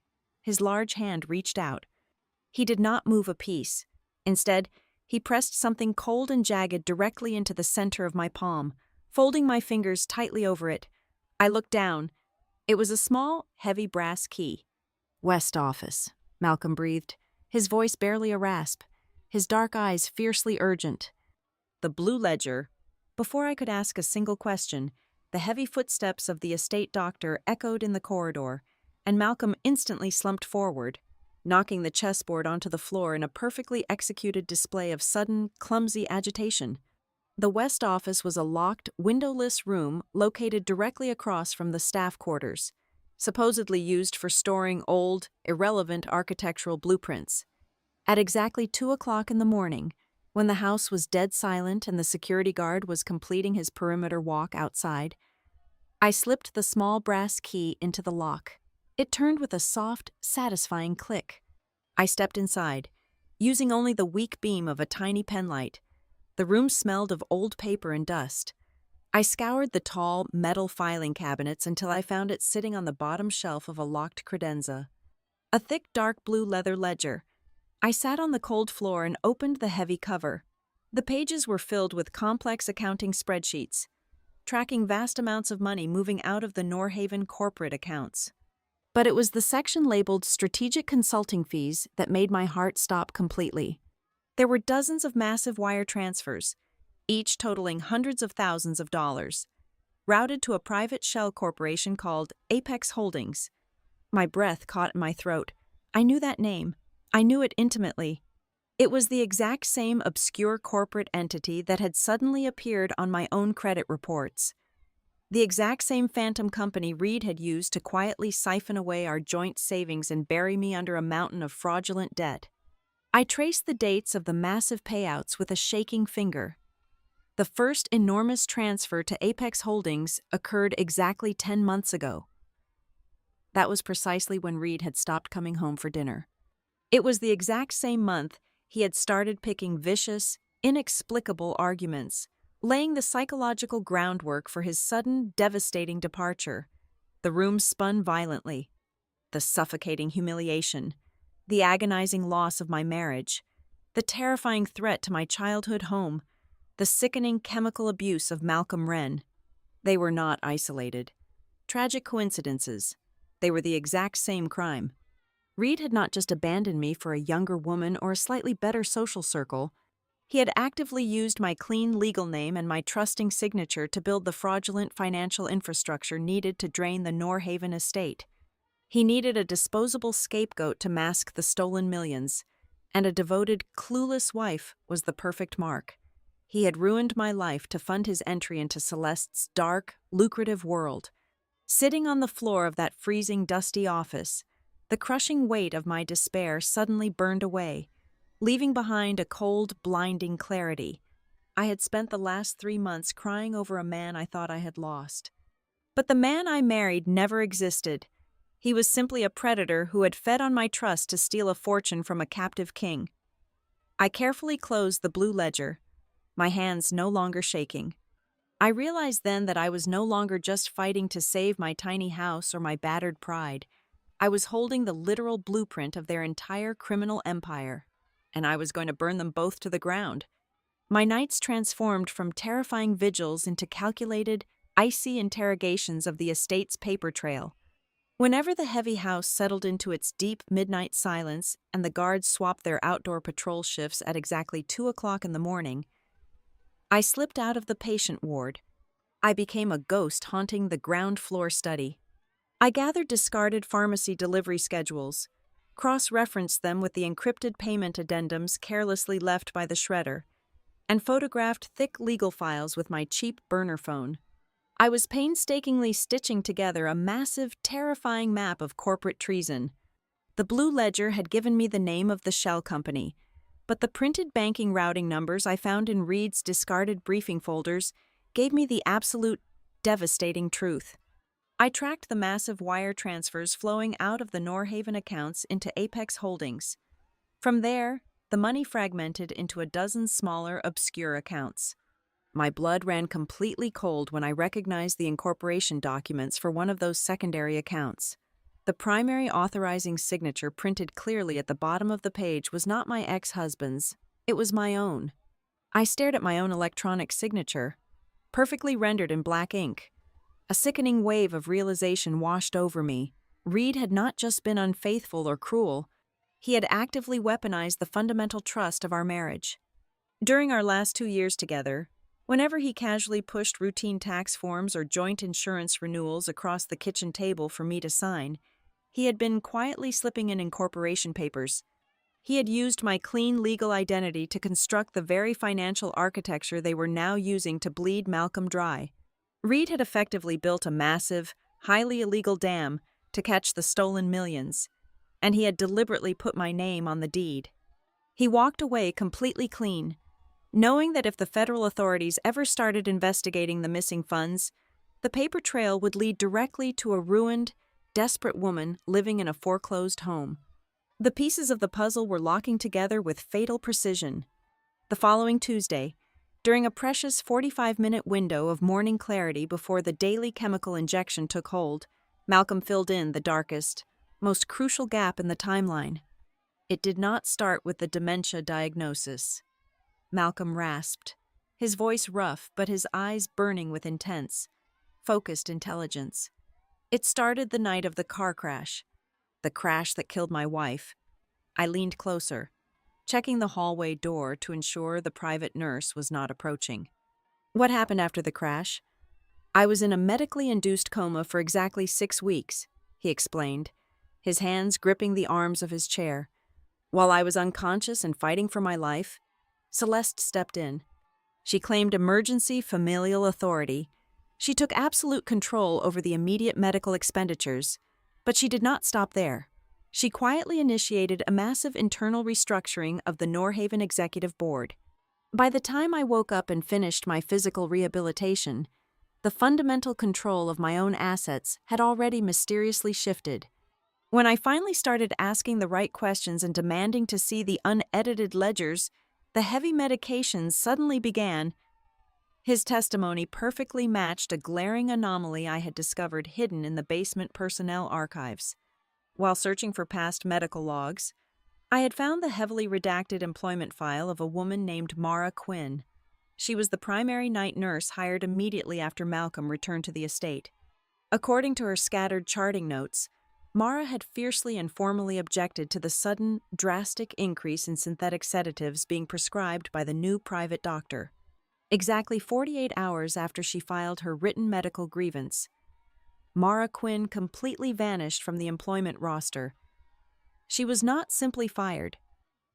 his large hand reached out. He did not move a piece. Instead, he pressed something cold and jagged directly into the center of my palm, folding my fingers tightly over it. I looked down. It was a small, heavy brass key. "West office," Malcolm breathed, his voice barely a rasp, his dark eyes fiercely urgent. The blue ledger. Before I could ask a single question, the heavy footsteps of the estate doctor echoed in the corridor, and Malcolm instantly slumped forward, knocking the chessboard onto the floor in a perfectly executed display of sudden, clumsy agitation. The West office was a locked, windowless room located directly across from the staff quarters, supposedly used for storing old, irrelevant architectural blueprints. At exactly 2 o'clock in the morning, when the house was dead silent and the security guard was completing his perimeter walk outside, I slipped the small brass key into the lock. It turned with a soft, satisfying click. I stepped inside, using only the weak beam of a tiny penlight. The room smelled of old paper and dust. I scoured the tall, metal filing cabinets until I found it sitting on the bottom shelf of a locked credenza. A thick, dark blue leather ledger. I sat on the cold floor and opened the heavy cover. The pages were filled with complex accounting spreadsheets, tracking vast amounts of money moving out of the Norhaven corporate accounts. But it was the section labeled Strategic Consulting Fees that made my heart stop completely. There were dozens of massive wire transfers, each totaling hundreds of thousands of dollars, routed to a private shell corporation called Apex Holdings. My breath caught in my throat. I knew that name. I knew it intimately. It was the exact same obscure corporate entity that had suddenly appeared on my own credit reports. The exact same phantom company Reed had used to quietly siphon away our joint savings and bury me under a mountain of fraudulent debt. I traced the dates of the massive payouts with a shaking finger. The first enormous transfer to Apex Holdings occurred exactly 10 months ago. That was precisely when Reed had stopped coming home for dinner. It was the exact same month he had started picking vicious, inexplicable arguments, laying the psychological groundwork for his sudden, devastating departure. The room spun violently. The suffocating humiliation, the agonizing loss of my marriage, the terrifying threat to my childhood home, the sickening chemical abuse of Malcolm Wren. They were not isolated. Tragic coincidences. They were the exact same crime. Reed had not just abandoned me for a younger woman or a slightly better social circle. He had actively used my clean legal name and my trusting signature to build the fraudulent financial infrastructure needed to drain the Norhaven estate. He needed a disposable scapegoat to mask the stolen millions, and a devoted, clueless wife was the perfect mark. He had ruined my life to fund his entry into Celeste's dark, lucrative world. Sitting on the floor of that freezing, dusty office, the crushing weight of my despair suddenly burned away, leaving behind a cold, blinding clarity. I had spent the last 3 months crying over a man I thought I had lost. But the man I married never existed. He was simply a predator who had fed on my trust to steal a fortune from a captive king. I carefully closed the blue ledger, my hands no longer shaking. I realized then that I was no longer just fighting to save my tiny house or my battered pride. I was holding the literal blueprint of their entire criminal empire, and I was going to burn them both to the ground. My nights transformed from terrifying vigils into calculated, icy interrogations of the estate's paper trail. Whenever the heavy house settled into its deep midnight silence and the guards swapped their outdoor patrol shifts at exactly 2 o'clock in the morning, I slipped out of the patient ward. I became a ghost haunting the ground floor study. I gathered discarded pharmacy delivery schedules, cross-referenced them with the encrypted payment addendums carelessly left by the shredder, and photographed thick legal files with my cheap burner phone. I was painstakingly stitching together a massive, terrifying map of corporate treason. The blue ledger had given me the name of the shell company, but the printed banking routing numbers I found in Reed's discarded briefing folders gave me the absolute, devastating truth. I tracked the massive wire transfers flowing out of the Norhaven accounts into Apex Holdings. From there, the money fragmented into a dozen smaller, obscure accounts. My blood ran completely cold when I recognized the incorporation documents for one of those secondary accounts. The primary authorizing signature printed clearly at the bottom of the page was not my ex-husband's, it was my own. I stared at my own electronic signature, perfectly rendered in black ink. A sickening wave of realization washed over me. Reed had not just been unfaithful or cruel, he had actively weaponized the fundamental trust of our marriage. During our last 2 years together, whenever he casually pushed routine tax forms or joint insurance renewals across the kitchen table for me to sign, he had been quietly slipping in incorporation papers. He had used my clean legal identity to construct the very financial architecture they were now using to bleed Malcolm dry. Reed had effectively built a massive, highly illegal dam to catch the stolen millions, and he had deliberately put my name on the deed. He walked away completely clean, knowing that if the federal authorities ever started investigating the missing funds, the paper trail would lead directly to a ruined, desperate woman living in a foreclosed home. The pieces of the puzzle were locking together with fatal precision. The following Tuesday, during a precious 45-minute window of morning clarity before the daily chemical injection took hold, Malcolm filled in the darkest, most crucial gap in the timeline. It did not start with the dementia diagnosis. Malcolm rasped, his voice rough but his eyes burning with intense, focused intelligence. It started the night of the car crash, the crash that killed my wife. I leaned closer, checking the hallway door to ensure the private nurse was not approaching. What happened after the crash? I was in a medically induced coma for exactly 6 weeks, he explained, his hands gripping the arms of his chair. While I was unconscious and fighting for my life, Celeste stepped in. She claimed emergency familial authority. She took absolute control over the immediate medical expenditures, but she did not stop there. She quietly initiated a massive internal restructuring of the Norhaven Executive Board. By the time I woke up and finished my physical rehabilitation, the fundamental control of my own assets had already mysteriously shifted. When I finally started asking the right questions and demanding to see the unedited ledgers, the heavy medications suddenly began. His testimony perfectly matched a glaring anomaly I had discovered hidden in the basement personnel archives. While searching for past medical logs, I had found the heavily redacted employment file of a woman named Mara Quinn. She was the primary night nurse hired immediately after Malcolm returned to the estate. According to her scattered charting notes, Mara had fiercely and formally objected to the sudden, drastic increase in synthetic sedatives being prescribed by the new private doctor. Exactly 48 hours after she filed her written medical grievance, Mara Quinn completely vanished from the employment roster. She was not simply fired.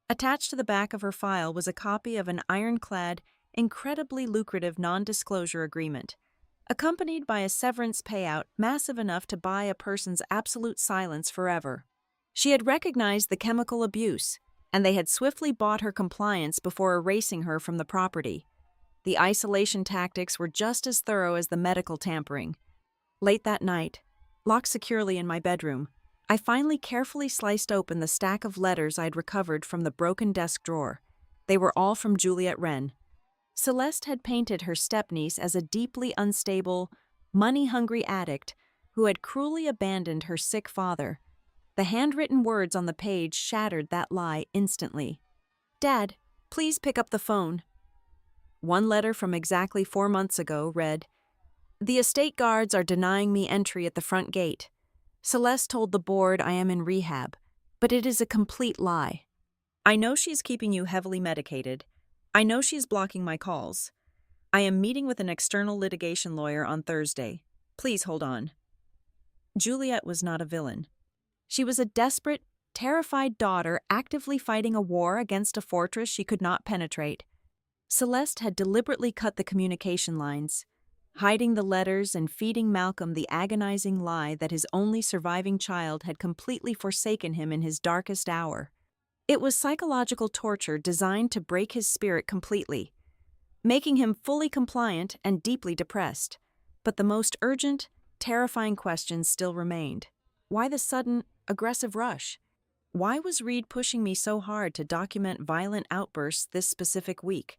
Attached to the back of her file was a copy of an ironclad, incredibly lucrative non-disclosure agreement, accompanied by a severance payout massive enough to buy a person's absolute silence forever. She had recognized the chemical abuse, and they had swiftly bought her compliance before erasing her from the property. The isolation tactics were just as thorough as the medical tampering. Late that night, locked securely in my bedroom, I finally carefully sliced open the stack of letters I'd recovered from the broken desk drawer. They were all from Juliet Wren. Celeste had painted her stepniece as a deeply unstable, money-hungry addict who had cruelly abandoned her sick father. The handwritten words on the page shattered that lie instantly. "Dad, please pick up the phone." One letter from exactly 4 months ago read, "The estate guards are denying me entry at the front gate. Celeste told the board I am in rehab, but it is a complete lie. I know she's keeping you heavily medicated. I know she's blocking my calls. I am meeting with an external litigation lawyer on Thursday. Please hold on." Juliet was not a villain. She was a desperate, terrified daughter actively fighting a war against a fortress she could not penetrate. Celeste had deliberately cut the communication lines, hiding the letters and feeding Malcolm the agonizing lie that his only surviving child had completely forsaken him in his darkest hour. It was psychological torture designed to break his spirit completely, making him fully compliant and deeply depressed. But the most urgent, terrifying questions still remained. Why the sudden, aggressive rush? Why was Reed pushing me so hard to document violent outbursts this specific week?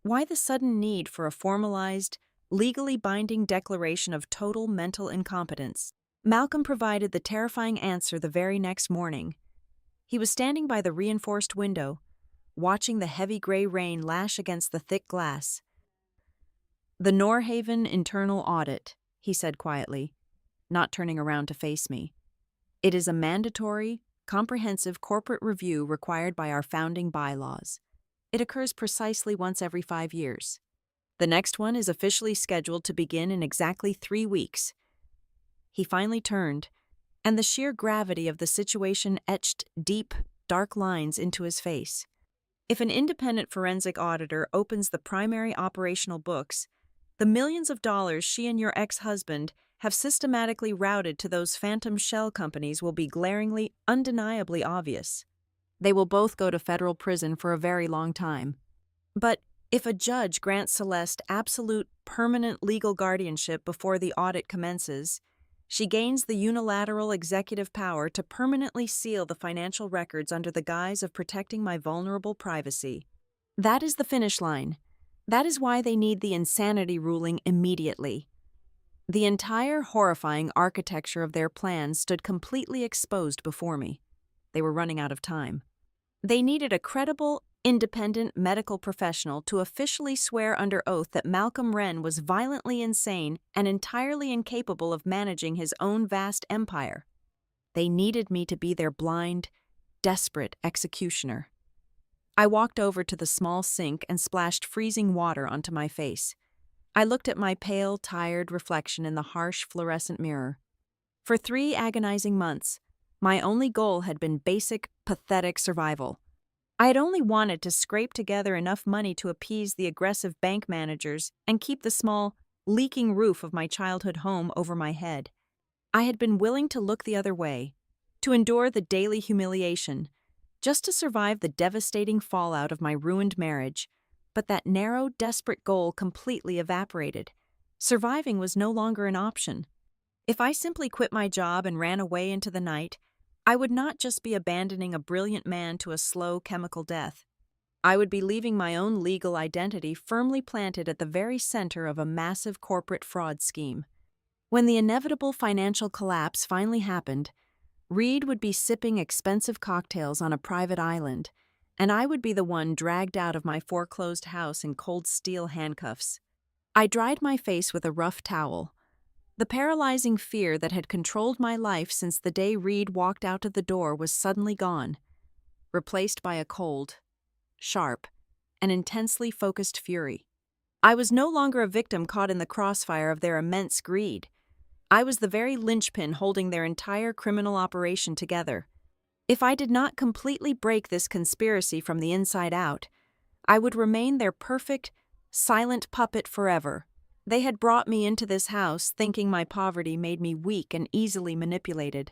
Why the sudden need for a formalized, legally binding declaration of total mental incompetence? Malcolm provided the terrifying answer the very next morning. He was standing by the reinforced window, watching the heavy gray rain lash against the thick glass. "The Norhaven internal audit," he said quietly, not turning around to face me. "It is a mandatory, comprehensive corporate review required by our founding bylaws. It occurs precisely once every 5 years. The next one is officially scheduled to begin in exactly 3 weeks." He finally turned, and the sheer gravity of the situation etched deep, dark lines into his face. If an independent forensic auditor opens the primary operational books, the millions of dollars she and your ex-husband have systematically routed to those phantom shell companies will be glaringly, undeniably obvious. They will both go to federal prison for a very long time. But if a judge grants Celeste absolute, permanent legal guardianship before the audit commences, she gains the unilateral executive power to permanently seal the financial records under the guise of protecting my vulnerable privacy. That is the finish line. That is why they need the insanity ruling immediately. The entire horrifying architecture of their plans stood completely exposed before me. They were running out of time. They needed a credible, independent medical professional to officially swear under oath that Malcolm Wren was violently insane and entirely incapable of managing his own vast empire. They needed me to be their blind, desperate executioner. I walked over to the small sink and splashed freezing water onto my face. I looked at my pale, tired reflection in the harsh fluorescent mirror. For 3 agonizing months, my only goal had been basic, pathetic survival. I had only wanted to scrape together enough money to appease the aggressive bank managers and keep the small, leaking roof of my childhood home over my head. I had been willing to look the other way, to endure the daily humiliation, just to survive the devastating fallout of my ruined marriage, but that narrow, desperate goal completely evaporated. Surviving was no longer an option. If I simply quit my job and ran away into the night, I would not just be abandoning a brilliant man to a slow chemical death. I would be leaving my own legal identity firmly planted at the very center of a massive corporate fraud scheme. When the inevitable financial collapse finally happened, Reed would be sipping expensive cocktails on a private island, and I would be the one dragged out of my foreclosed house in cold steel handcuffs. I dried my face with a rough towel. The paralyzing fear that had controlled my life since the day Reed walked out of the door was suddenly gone, replaced by a cold, sharp, and intensely focused fury. I was no longer a victim caught in the crossfire of their immense greed. I was the very linchpin holding their entire criminal operation together. If I did not completely break this conspiracy from the inside out, I would remain their perfect, silent puppet forever. They had brought me into this house thinking my poverty made me weak and easily manipulated.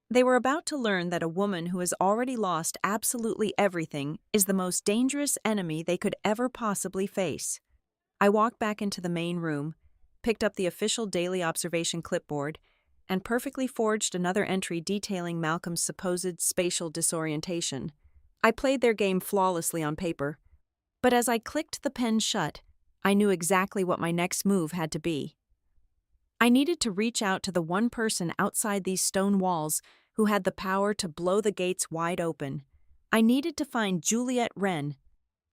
They were about to learn that a woman who has already lost absolutely everything is the most dangerous enemy they could ever possibly face. I walked back into the main room, picked up the official daily observation clipboard, and perfectly forged another entry detailing Malcolm's supposed spatial disorientation. I played their game flawlessly on paper, but as I clicked the pen shut, I knew exactly what my next move had to be. I needed to reach out to the one person outside these stone walls who had the power to blow the gates wide open. I needed to find Juliet Wren.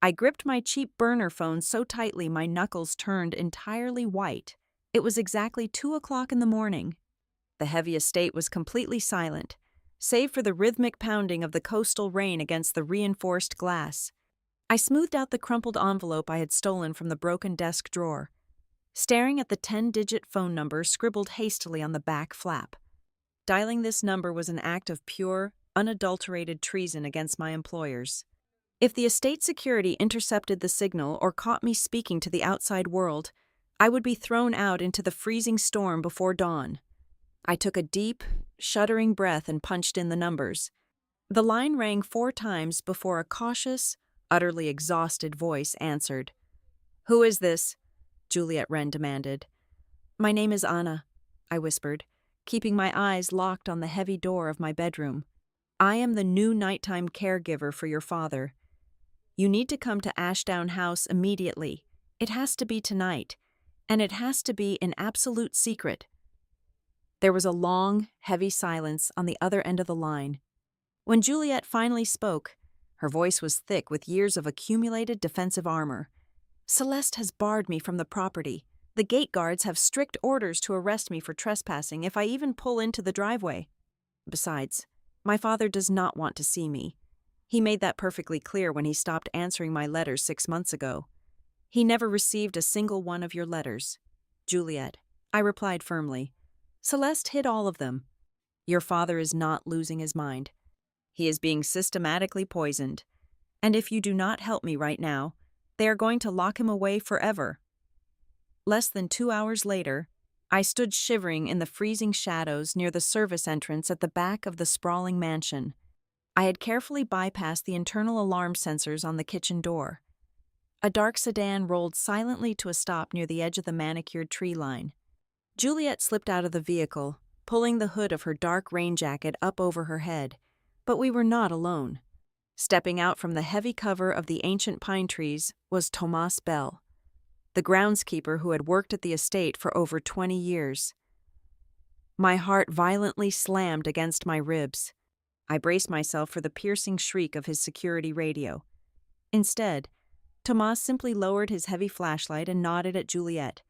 I gripped my cheap burner phone so tightly my knuckles turned entirely white. It was exactly 2 o'clock in the morning. The heavy estate was completely silent, save for the rhythmic pounding of the coastal rain against the reinforced glass. I smoothed out the crumpled envelope I had stolen from the broken desk drawer, staring at the 10-digit phone number scribbled hastily on the back flap. Dialing this number was an act of pure, unadulterated treason against my employers. If the estate security intercepted the signal or caught me speaking to the outside world, I would be thrown out into the freezing storm before dawn. I took a deep, shuddering breath and punched in the numbers. The line rang 4 times before a cautious, utterly exhausted voice answered. "Who is this?" Juliet Wren demanded. "My name is Anna," I whispered, keeping my eyes locked on the heavy door of my bedroom. "I am the new nighttime caregiver for your father. You need to come to Ashdown House immediately. It has to be tonight, and it has to be in absolute secret." There was a long, heavy silence on the other end of the line. When Juliet finally spoke, her voice was thick with years of accumulated defensive armor. "Celeste has barred me from the property. The gate guards have strict orders to arrest me for trespassing if I even pull into the driveway. Besides, my father does not want to see me. He made that perfectly clear when he stopped answering my letters 6 months ago. He never received a single one of your letters." "Juliet," I replied firmly. "Celeste hid all of them. Your father is not losing his mind. He is being systematically poisoned. And if you do not help me right now, they are going to lock him away forever." Less than 2 hours later, I stood shivering in the freezing shadows near the service entrance at the back of the sprawling mansion. I had carefully bypassed the internal alarm sensors on the kitchen door. A dark sedan rolled silently to a stop near the edge of the manicured tree line. Juliet slipped out of the vehicle, pulling the hood of her dark rain jacket up over her head. But we were not alone. Stepping out from the heavy cover of the ancient pine trees was Tomas Bell, the groundskeeper who had worked at the estate for over 20 years. My heart violently slammed against my ribs. I braced myself for the piercing shriek of his security radio. Instead, Tomas simply lowered his heavy flashlight and nodded at Juliet.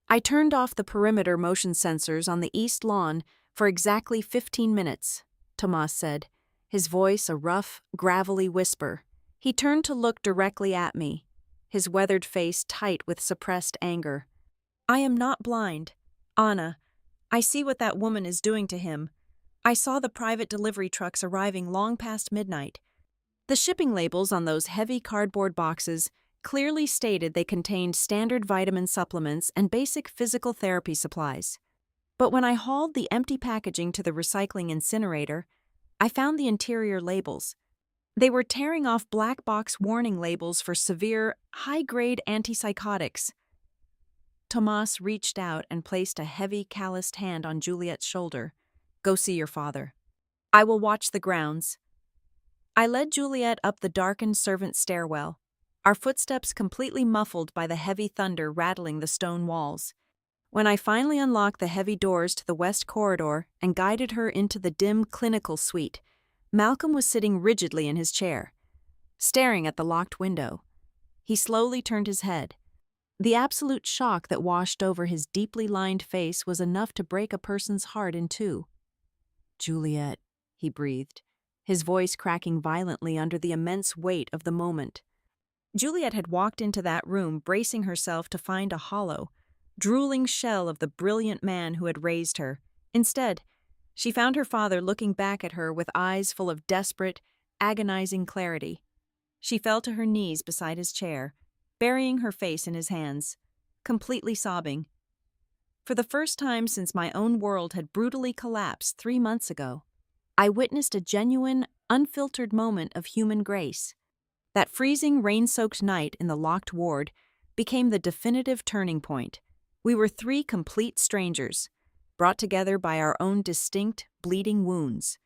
I turned off the perimeter motion sensors on the east lawn for exactly 15 minutes, Tomas said, his voice a rough, gravelly whisper. He turned to look directly at me, his weathered face tight with suppressed anger. "I am not blind. Anna, I see what that woman is doing to him. I saw the private delivery trucks arriving long past midnight. The shipping labels on those heavy cardboard boxes clearly stated they contained standard vitamin supplements and basic physical therapy supplies. But when I hauled the empty packaging to the recycling incinerator, I found the interior labels. They were tearing off black box warning labels for severe, high-grade antipsychotics. Tomas reached out and placed a heavy, calloused hand on Juliet's shoulder. "Go see your father. I will watch the grounds." I led Juliet up the darkened servant stairwell, our footsteps completely muffled by the heavy thunder rattling the stone walls. When I finally unlocked the heavy doors to the west corridor and guided her into the dim clinical suite, Malcolm was sitting rigidly in his chair, staring at the locked window. He slowly turned his head. The absolute shock that washed over his deeply lined face was enough to break a person's heart in two. "Juliet," he breathed, his voice cracking violently under the immense weight of the moment. Juliet had walked into that room bracing herself to find a hollow, drooling shell of the brilliant man who had raised her. Instead, she found her father looking back at her with eyes full of desperate, agonizing clarity. She fell to her knees beside his chair, burying her face in his hands, completely sobbing. For the first time since my own world had brutally collapsed 3 months ago, I witnessed a genuine, unfiltered moment of human grace. That freezing, rain-soaked night in the locked ward became the definitive turning point. We were 3 complete strangers, brought together by our own distinct, bleeding wounds.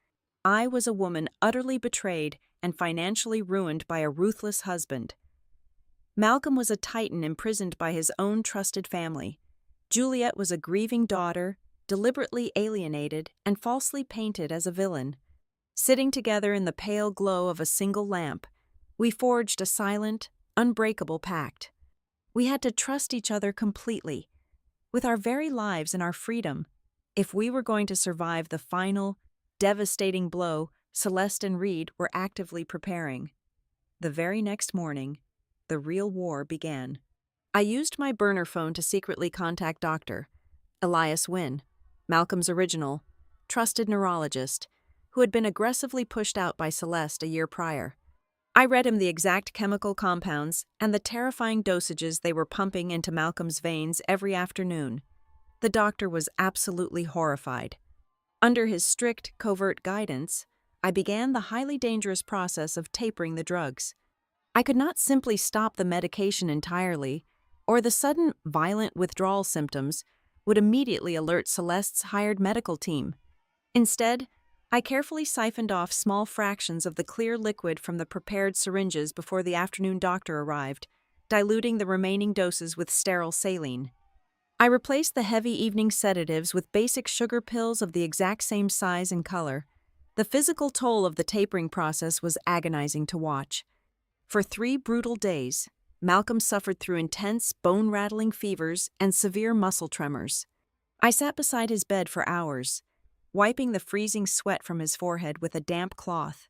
I was a woman utterly betrayed and financially ruined by a ruthless husband. Malcolm was a titan imprisoned by his own trusted family. Juliet was a grieving daughter, deliberately alienated and falsely painted as a villain. Sitting together in the pale glow of a single lamp, we forged a silent, unbreakable pact. We had to trust each other completely, with our very lives and our freedom, if we were going to survive the final, devastating blow Celeste and Reed were actively preparing. The very next morning, the real war began. I used my burner phone to secretly contact Dr. Elias Wynne, Malcolm's original, trusted neurologist, who had been aggressively pushed out by Celeste a year prior. I read him the exact chemical compounds and the terrifying dosages they were pumping into Malcolm's veins every afternoon. The doctor was absolutely horrified. Under his strict, covert guidance, I began the highly dangerous process of tapering the drugs. I could not simply stop the medication entirely, or the sudden, violent withdrawal symptoms would immediately alert Celeste's hired medical team. Instead, I carefully siphoned off small fractions of the clear liquid from the prepared syringes before the afternoon doctor arrived, diluting the remaining doses with sterile saline. I replaced the heavy evening sedatives with basic sugar pills of the exact same size and color. The physical toll of the tapering process was agonizing to watch. For 3 brutal days, Malcolm suffered through intense, bone-rattling fevers and severe muscle tremors. I sat beside his bed for hours, wiping the freezing sweat from his forehead with a damp cloth,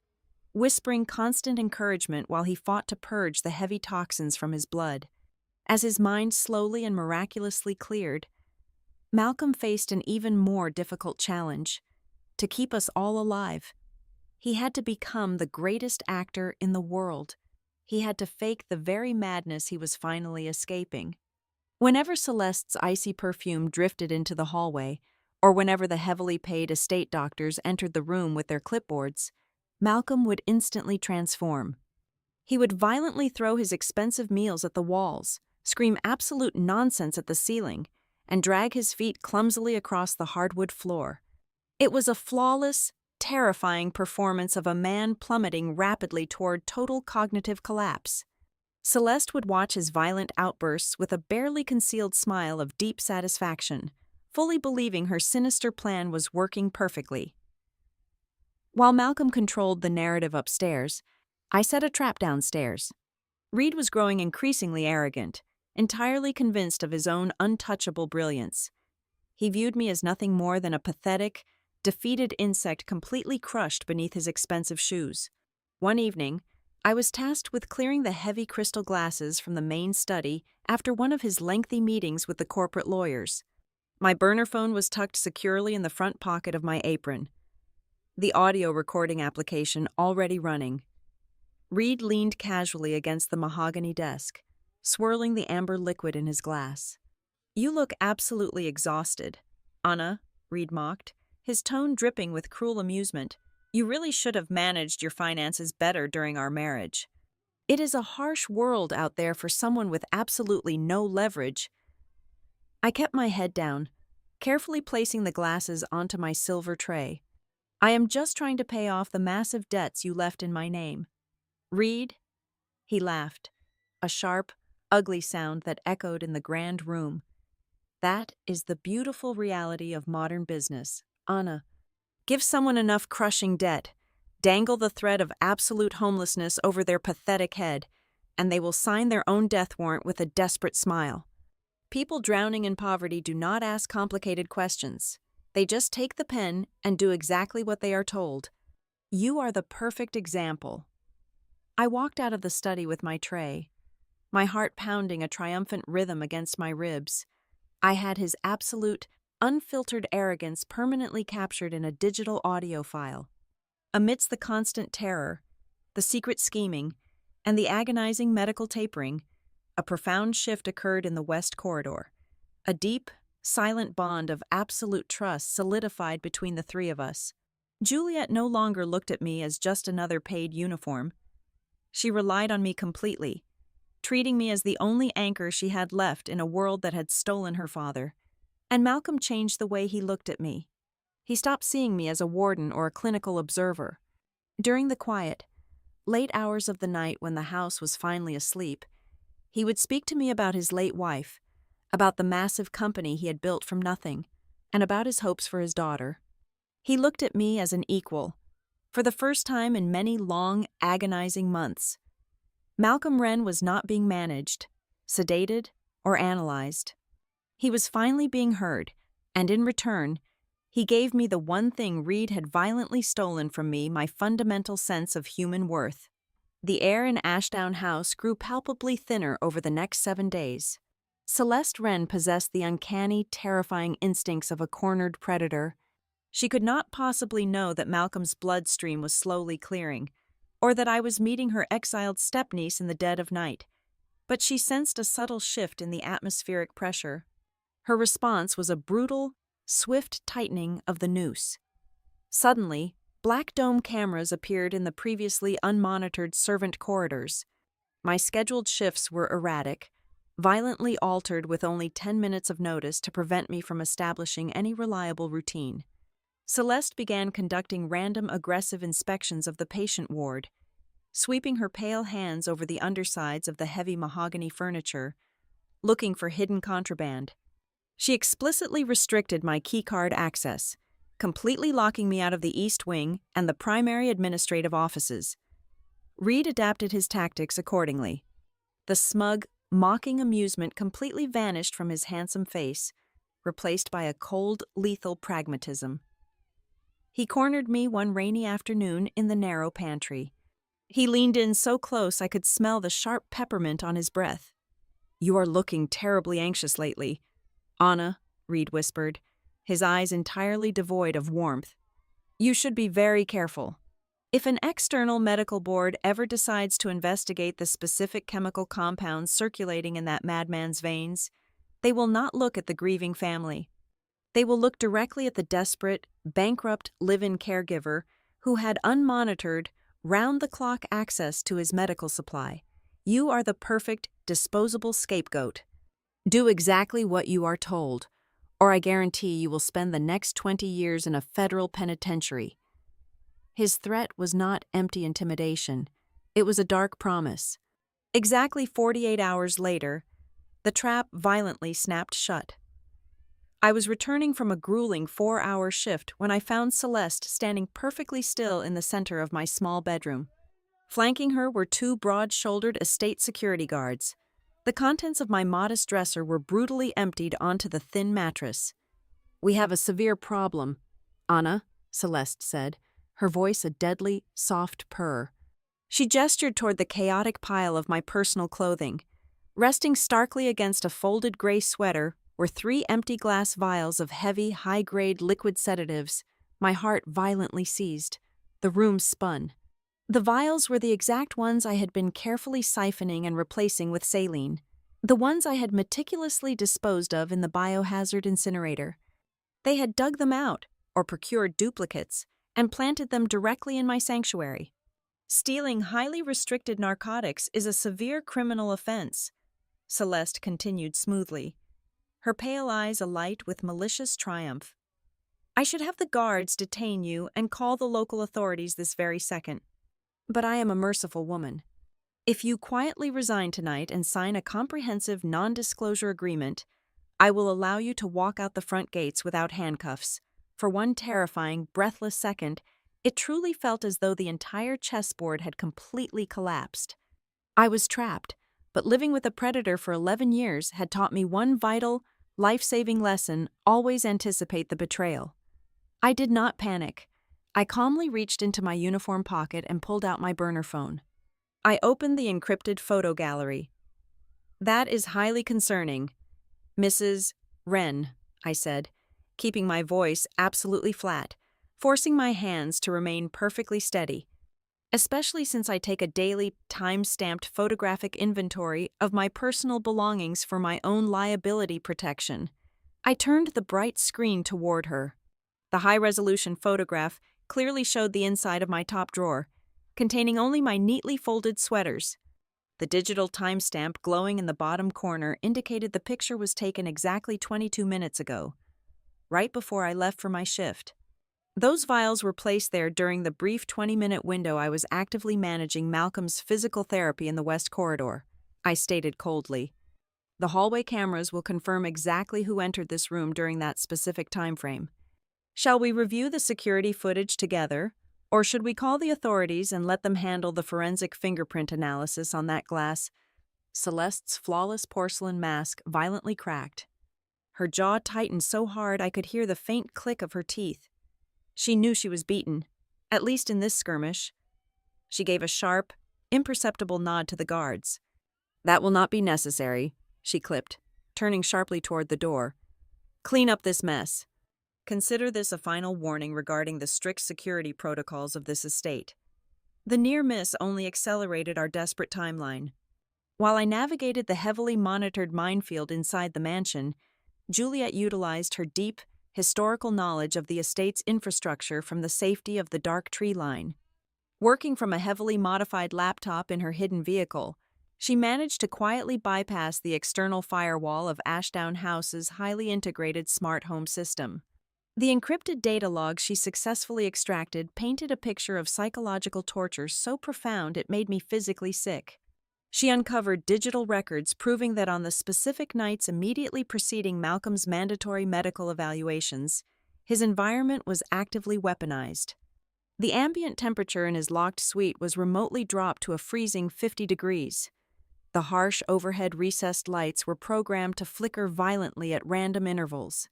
whispering constant encouragement while he fought to purge the heavy toxins from his blood. As his mind slowly and miraculously cleared, Malcolm faced an even more difficult challenge: to keep us all alive. He had to become the greatest actor in the world. He had to fake the very madness he was finally escaping. Whenever Celeste's icy perfume drifted into the hallway, or whenever the heavily paid estate doctors entered the room with their clipboards, Malcolm would instantly transform. He would violently throw his expensive meals at the walls, scream absolute nonsense at the ceiling, and drag his feet clumsily across the hardwood floor. It was a flawless, terrifying performance of a man plummeting rapidly toward total cognitive collapse. Celeste would watch his violent outbursts with a barely concealed smile of deep satisfaction, fully believing her sinister plan was working perfectly. While Malcolm controlled the narrative upstairs, I set a trap downstairs. Reed was growing increasingly arrogant, entirely convinced of his own untouchable brilliance. He viewed me as nothing more than a pathetic, defeated insect completely crushed beneath his expensive shoes. One evening, I was tasked with clearing the heavy crystal glasses from the main study after one of his lengthy meetings with the corporate lawyers. My burner phone was tucked securely in the front pocket of my apron, the audio recording application already running. Reed leaned casually against the mahogany desk, swirling the amber liquid in his glass. "You look absolutely exhausted, Anna," Reed mocked, his tone dripping with cruel amusement. You really should have managed your finances better during our marriage. It is a harsh world out there for someone with absolutely no leverage. I kept my head down, carefully placing the glasses onto my silver tray. I am just trying to pay off the massive debts you left in my name. Reed? He laughed, a sharp, ugly sound that echoed in the grand room. That is the beautiful reality of modern business, Anna. Give someone enough crushing debt, dangle the threat of absolute homelessness over their pathetic head, and they will sign their own death warrant with a desperate smile. People drowning in poverty do not ask complicated questions. They just take the pen and do exactly what they are told. You are the perfect example. I walked out of the study with my tray, my heart pounding a triumphant rhythm against my ribs. I had his absolute, unfiltered arrogance permanently captured in a digital audio file. Amidst the constant terror, the secret scheming, and the agonizing medical tapering, a profound shift occurred in the West Corridor. A deep, silent bond of absolute trust solidified between the three of us. Juliet no longer looked at me as just another paid uniform. She relied on me completely, treating me as the only anchor she had left in a world that had stolen her father. And Malcolm changed the way he looked at me. He stopped seeing me as a warden or a clinical observer. During the quiet, late hours of the night when the house was finally asleep, he would speak to me about his late wife, about the massive company he had built from nothing, and about his hopes for his daughter. He looked at me as an equal, for the first time in many long, agonizing months. Malcolm Wren was not being managed, sedated, or analyzed. He was finally being heard, and in return, he gave me the one thing Reed had violently stolen from me, my fundamental sense of human worth. The air in Ashdown House grew palpably thinner over the next 7 days. Celeste Wren possessed the uncanny, terrifying instincts of a cornered predator. She could not possibly know that Malcolm's bloodstream was slowly clearing, or that I was meeting her exiled stepniece in the dead of night. But she sensed a subtle shift in the atmospheric pressure. Her response was a brutal, swift tightening of the noose. Suddenly, black dome cameras appeared in the previously unmonitored servant corridors. My scheduled shifts were erratic, violently altered with only 10 minutes of notice to prevent me from establishing any reliable routine. Celeste began conducting random aggressive inspections of the patient ward, sweeping her pale hands over the undersides of the heavy mahogany furniture, looking for hidden contraband. She explicitly restricted my keycard access, completely locking me out of the East Wing and the primary administrative offices. Reed adapted his tactics accordingly. The smug, mocking amusement completely vanished from his handsome face, replaced by a cold, lethal pragmatism. He cornered me one rainy afternoon in the narrow pantry. He leaned in so close I could smell the sharp peppermint on his breath. "You are looking terribly anxious lately, Anna," Reed whispered, his eyes entirely devoid of warmth. "You should be very careful. If an external medical board ever decides to investigate the specific chemical compounds circulating in that madman's veins, they will not look at the grieving family. They will look directly at the desperate, bankrupt live-in caregiver who had unmonitored, round-the-clock access to his medical supply. You are the perfect, disposable scapegoat. Do exactly what you are told, or I guarantee you will spend the next 20 years in a federal penitentiary." His threat was not empty intimidation. It was a dark promise. Exactly 48 hours later, the trap violently snapped shut. I was returning from a grueling 4-hour shift when I found Celeste standing perfectly still in the center of my small bedroom. Flanking her were 2 broad-shouldered estate security guards. The contents of my modest dresser were brutally emptied onto the thin mattress. "We have a severe problem, Anna," Celeste said, her voice a deadly, soft purr. She gestured toward the chaotic pile of my personal clothing. Resting starkly against a folded gray sweater were 3 empty glass vials of heavy, high-grade liquid sedatives. My heart violently seized. The room spun. The vials were the exact ones I had been carefully siphoning and replacing with saline. The ones I had meticulously disposed of in the biohazard incinerator. They had dug them out, or procured duplicates, and planted them directly in my sanctuary. Stealing highly restricted narcotics is a severe criminal offense, Celeste continued smoothly, her pale eyes alight with malicious triumph. I should have the guards detain you and call the local authorities this very second. But I am a merciful woman. If you quietly resign tonight and sign a comprehensive non-disclosure agreement, I will allow you to walk out the front gates without handcuffs. For one terrifying, breathless second, it truly felt as though the entire chessboard had completely collapsed. I was trapped, but living with a predator for 11 years had taught me one vital, life-saving lesson: always anticipate the betrayal. I did not panic. I calmly reached into my uniform pocket and pulled out my burner phone. I opened the encrypted photo gallery. That is highly concerning, Mrs. Wren, I said, keeping my voice absolutely flat, forcing my hands to remain perfectly steady, especially since I take a daily, time-stamped photographic inventory of my personal belongings for my own liability protection. I turned the bright screen toward her. The high-resolution photograph clearly showed the inside of my top drawer, containing only my neatly folded sweaters. The digital timestamp glowing in the bottom corner indicated the picture was taken exactly 22 minutes ago, right before I left for my shift. Those vials were placed there during the brief 20-minute window I was actively managing Malcolm's physical therapy in the West Corridor, I stated coldly. The hallway cameras will confirm exactly who entered this room during that specific time frame. Shall we review the security footage together, or should we call the authorities and let them handle the forensic fingerprint analysis on that glass? Celeste's flawless porcelain mask violently cracked. Her jaw tightened so hard I could hear the faint click of her teeth. She knew she was beaten, at least in this skirmish. She gave a sharp, imperceptible nod to the guards. That will not be necessary, she clipped, turning sharply toward the door. Clean up this mess. Consider this a final warning regarding the strict security protocols of this estate. The near miss only accelerated our desperate timeline. While I navigated the heavily monitored minefield inside the mansion, Juliet utilized her deep, historical knowledge of the estate's infrastructure from the safety of the dark tree line. Working from a heavily modified laptop in her hidden vehicle, she managed to quietly bypass the external firewall of Ashdown House's highly integrated smart home system. The encrypted data logs she successfully extracted painted a picture of psychological torture so profound it made me physically sick. She uncovered digital records proving that on the specific nights immediately preceding Malcolm's mandatory medical evaluations, his environment was actively weaponized. The ambient temperature in his locked suite was remotely dropped to a freezing 50 degrees. The harsh overhead recessed lights were programmed to flicker violently at random intervals.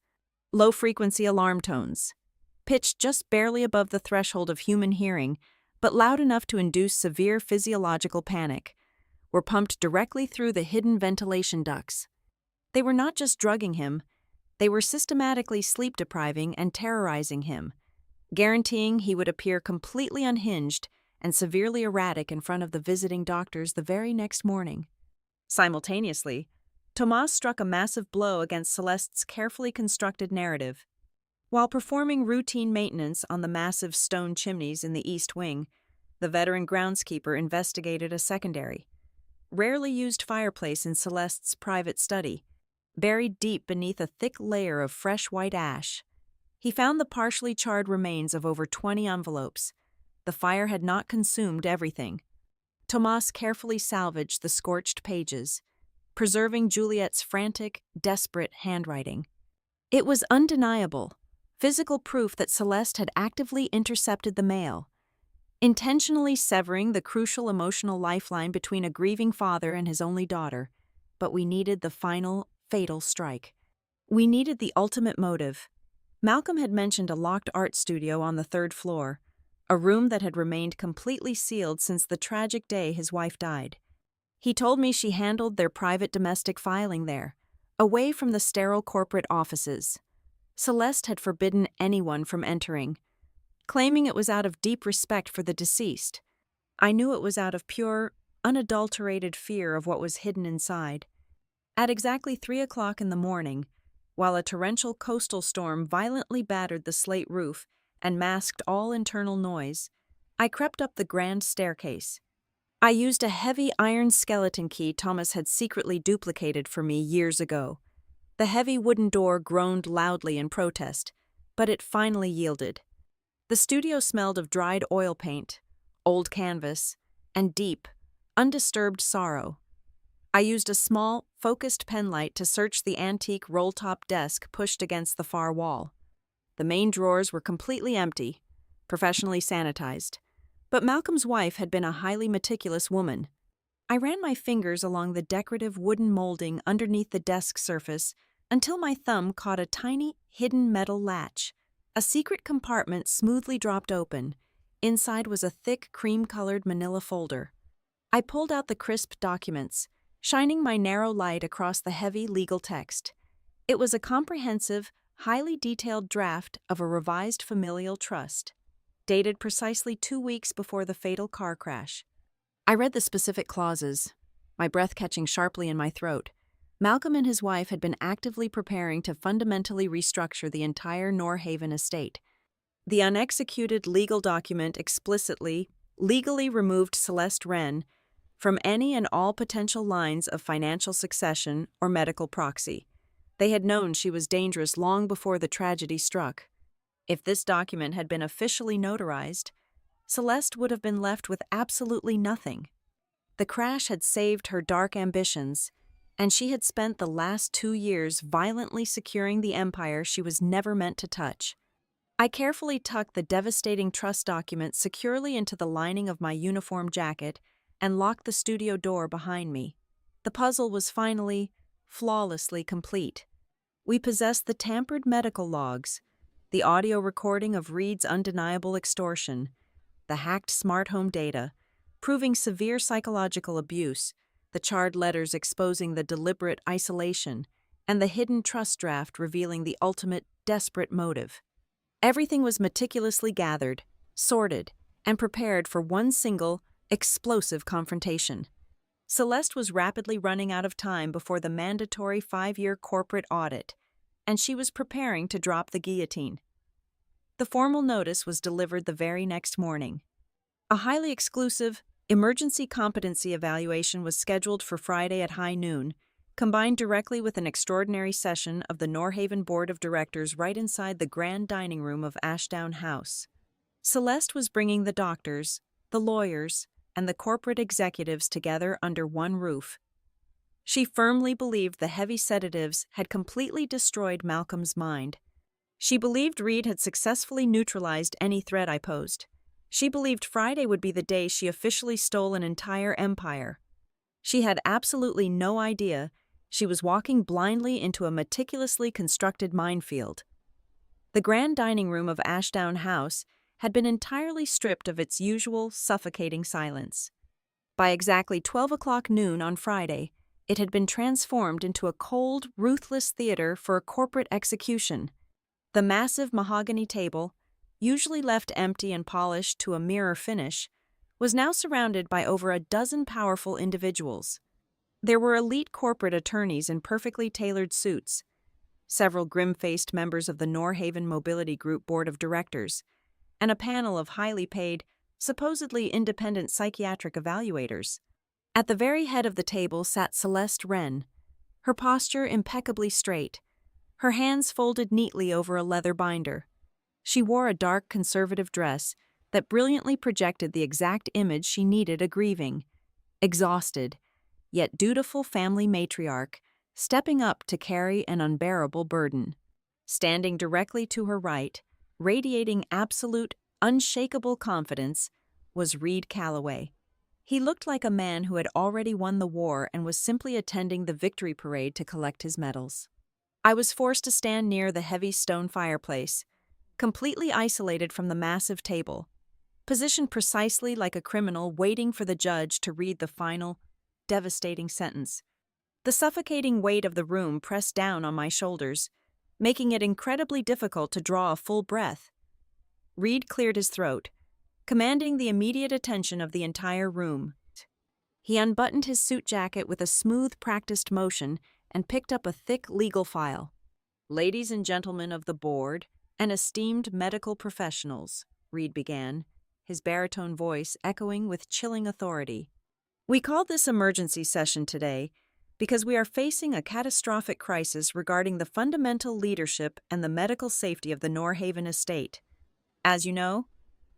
Low-frequency alarm tones, pitched just barely above the threshold of human hearing, but loud enough to induce severe physiological panic, were pumped directly through the hidden ventilation ducts. They were not just drugging him, they were systematically sleep-depriving and terrorizing him, guaranteeing he would appear completely unhinged and severely erratic in front of the visiting doctors the very next morning. Simultaneously, Tomas struck a massive blow against Celeste's carefully constructed narrative. While performing routine maintenance on the massive stone chimneys in the East Wing, the veteran groundskeeper investigated a secondary, rarely used fireplace in Celeste's private study, buried deep beneath a thick layer of fresh white ash. He found the partially charred remains of over 20 envelopes. The fire had not consumed everything. Tomas carefully salvaged the scorched pages, preserving Juliet's frantic, desperate handwriting. It was undeniable, physical proof that Celeste had actively intercepted the mail, intentionally severing the crucial emotional lifeline between a grieving father and his only daughter. But we needed the final, fatal strike. We needed the ultimate motive. Malcolm had mentioned a locked art studio on the 3rd floor, a room that had remained completely sealed since the tragic day his wife died. He told me she handled their private domestic filing there, away from the sterile corporate offices. Celeste had forbidden anyone from entering, claiming it was out of deep respect for the deceased. I knew it was out of pure, unadulterated fear of what was hidden inside. At exactly 3 o'clock in the morning, while a torrential coastal storm violently battered the slate roof and masked all internal noise, I crept up the grand staircase. I used a heavy iron skeleton key Thomas had secretly duplicated for me years ago. The heavy wooden door groaned loudly in protest, but it finally yielded. The studio smelled of dried oil paint, old canvas, and deep, undisturbed sorrow. I used a small, focused penlight to search the antique roll-top desk pushed against the far wall. The main drawers were completely empty, professionally sanitized, but Malcolm's wife had been a highly meticulous woman. I ran my fingers along the decorative wooden molding underneath the desk surface until my thumb caught a tiny, hidden metal latch. A secret compartment smoothly dropped open. Inside was a thick, cream-colored manila folder. I pulled out the crisp documents, shining my narrow light across the heavy legal text. It was a comprehensive, highly detailed draft of a revised familial trust, dated precisely 2 weeks before the fatal car crash. I read the specific clauses, my breath catching sharply in my throat. Malcolm and his wife had been actively preparing to fundamentally restructure the entire Norhaven estate. The unexecuted legal document explicitly, legally removed Celeste Wren from any and all potential lines of financial succession or medical proxy. They had known she was dangerous long before the tragedy struck. If this document had been officially notarized, Celeste would have been left with absolutely nothing. The crash had saved her dark ambitions, and she had spent the last 2 years violently securing the empire she was never meant to touch. I carefully tucked the devastating trust document securely into the lining of my uniform jacket and locked the studio door behind me. The puzzle was finally, flawlessly complete. We possessed the tampered medical logs, the audio recording of Reed's undeniable extortion, the hacked smart home data, proving severe psychological abuse, the charred letters exposing the deliberate isolation, and the hidden trust draft revealing the ultimate, desperate motive. Everything was meticulously gathered, sorted, and prepared for one single, explosive confrontation. Celeste was rapidly running out of time before the mandatory 5-year corporate audit, and she was preparing to drop the guillotine. The formal notice was delivered the very next morning. A highly exclusive, emergency competency evaluation was scheduled for Friday at high noon, combined directly with an extraordinary session of the Norhaven Board of Directors right inside the grand dining room of Ashdown House. Celeste was bringing the doctors, the lawyers, and the corporate executives together under one roof. She firmly believed the heavy sedatives had completely destroyed Malcolm's mind. She believed Reed had successfully neutralized any threat I posed. She believed Friday would be the day she officially stole an entire empire. She had absolutely no idea she was walking blindly into a meticulously constructed minefield. The grand dining room of Ashdown House had been entirely stripped of its usual suffocating silence. By exactly 12 o'clock noon on Friday, it had been transformed into a cold, ruthless theater for a corporate execution. The massive mahogany table, usually left empty and polished to a mirror finish, was now surrounded by over a dozen powerful individuals. There were elite corporate attorneys in perfectly tailored suits, several grim-faced members of the Norhaven Mobility Group Board of Directors, and a panel of highly paid, supposedly independent psychiatric evaluators. At the very head of the table sat Celeste Wren, her posture impeccably straight, her hands folded neatly over a leather binder. She wore a dark conservative dress that brilliantly projected the exact image she needed a grieving, exhausted, yet dutiful family matriarch, stepping up to carry an unbearable burden. Standing directly to her right, radiating absolute, unshakable confidence, was Reed Calloway. He looked like a man who had already won the war and was simply attending the victory parade to collect his medals. I was forced to stand near the heavy stone fireplace, completely isolated from the massive table, positioned precisely like a criminal waiting for the judge to read the final, devastating sentence. The suffocating weight of the room pressed down on my shoulders, making it incredibly difficult to draw a full breath. Reed cleared his throat, commanding the immediate attention of the entire room. He unbuttoned his suit jacket with a smooth, practiced motion and picked up a thick legal file. "Ladies and gentlemen of the board," and esteemed medical professionals, Reed began, his baritone voice echoing with chilling authority. We called this emergency session today because we are facing a catastrophic crisis regarding the fundamental leadership and the medical safety of the Norhaven estate. As you know,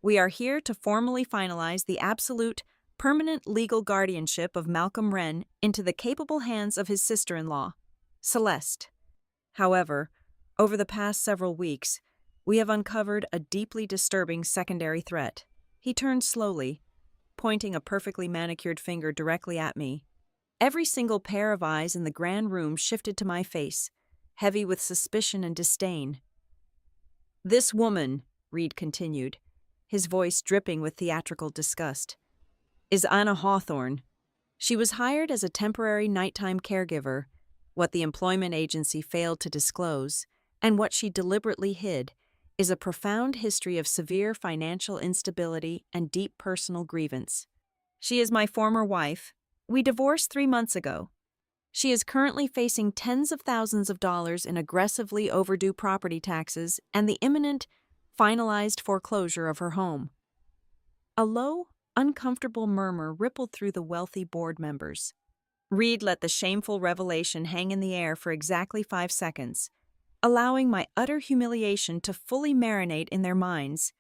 we are here to formally finalize the absolute, permanent legal guardianship of Malcolm Wren into the capable hands of his sister-in-law, Celeste. However, over the past several weeks, we have uncovered a deeply disturbing secondary threat. He turned slowly, pointing a perfectly manicured finger directly at me. Every single pair of eyes in the grand room shifted to my face, heavy with suspicion and disdain. "This woman," Reed continued, his voice dripping with theatrical disgust, "is Anna Hawthorne. She was hired as a temporary nighttime caregiver, what the employment agency failed to disclose, and what she deliberately hid, is a profound history of severe financial instability and deep personal grievance. She is my former wife. We divorced 3 months ago. She is currently facing tens of thousands of dollars in aggressively overdue property taxes and the imminent, finalized foreclosure of her home." A low, uncomfortable murmur rippled through the wealthy board members. Reed let the shameful revelation hang in the air for exactly 5 seconds, allowing my utter humiliation to fully marinate in their minds.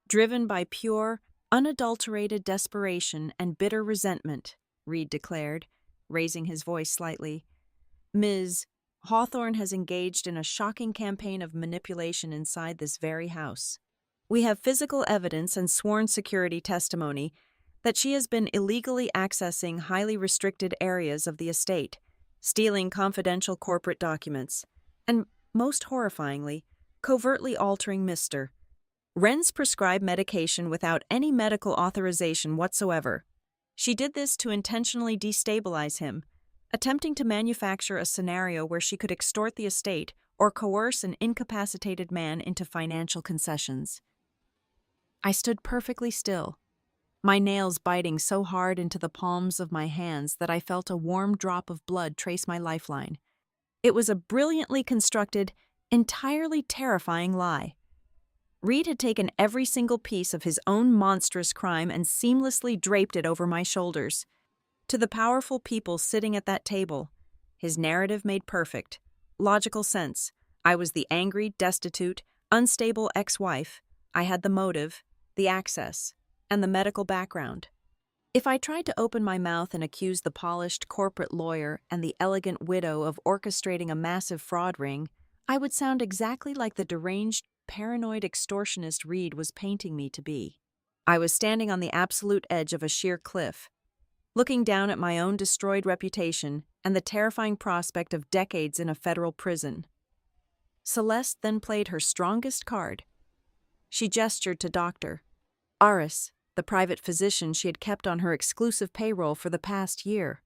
"Driven by pure, unadulterated desperation and bitter resentment," Reed declared, raising his voice slightly, "Ms. Hawthorne has engaged in a shocking campaign of manipulation inside this very house. We have physical evidence and sworn security testimony that she has been illegally accessing highly restricted areas of the estate, stealing confidential corporate documents, and, most horrifyingly, covertly altering Mr. Wren's prescribed medication without any medical authorization whatsoever. She did this to intentionally destabilize him, attempting to manufacture a scenario where she could extort the estate or coerce an incapacitated man into financial concessions." I stood perfectly still, my nails biting so hard into the palms of my hands that I felt a warm drop of blood trace my lifeline. It was a brilliantly constructed, entirely terrifying lie. Reed had taken every single piece of his own monstrous crime and seamlessly draped it over my shoulders. To the powerful people sitting at that table, his narrative made perfect, logical sense. I was the angry, destitute, unstable ex-wife. I had the motive, the access, and the medical background. If I tried to open my mouth and accuse the polished corporate lawyer and the elegant widow of orchestrating a massive fraud ring, I would sound exactly like the deranged, paranoid extortionist Reed was painting me to be. I was standing on the absolute edge of a sheer cliff, looking down at my own destroyed reputation and the terrifying prospect of decades in a federal prison. Celeste then played her strongest card. She gestured to Dr. Aris, the private physician she had kept on her exclusive payroll for the past year.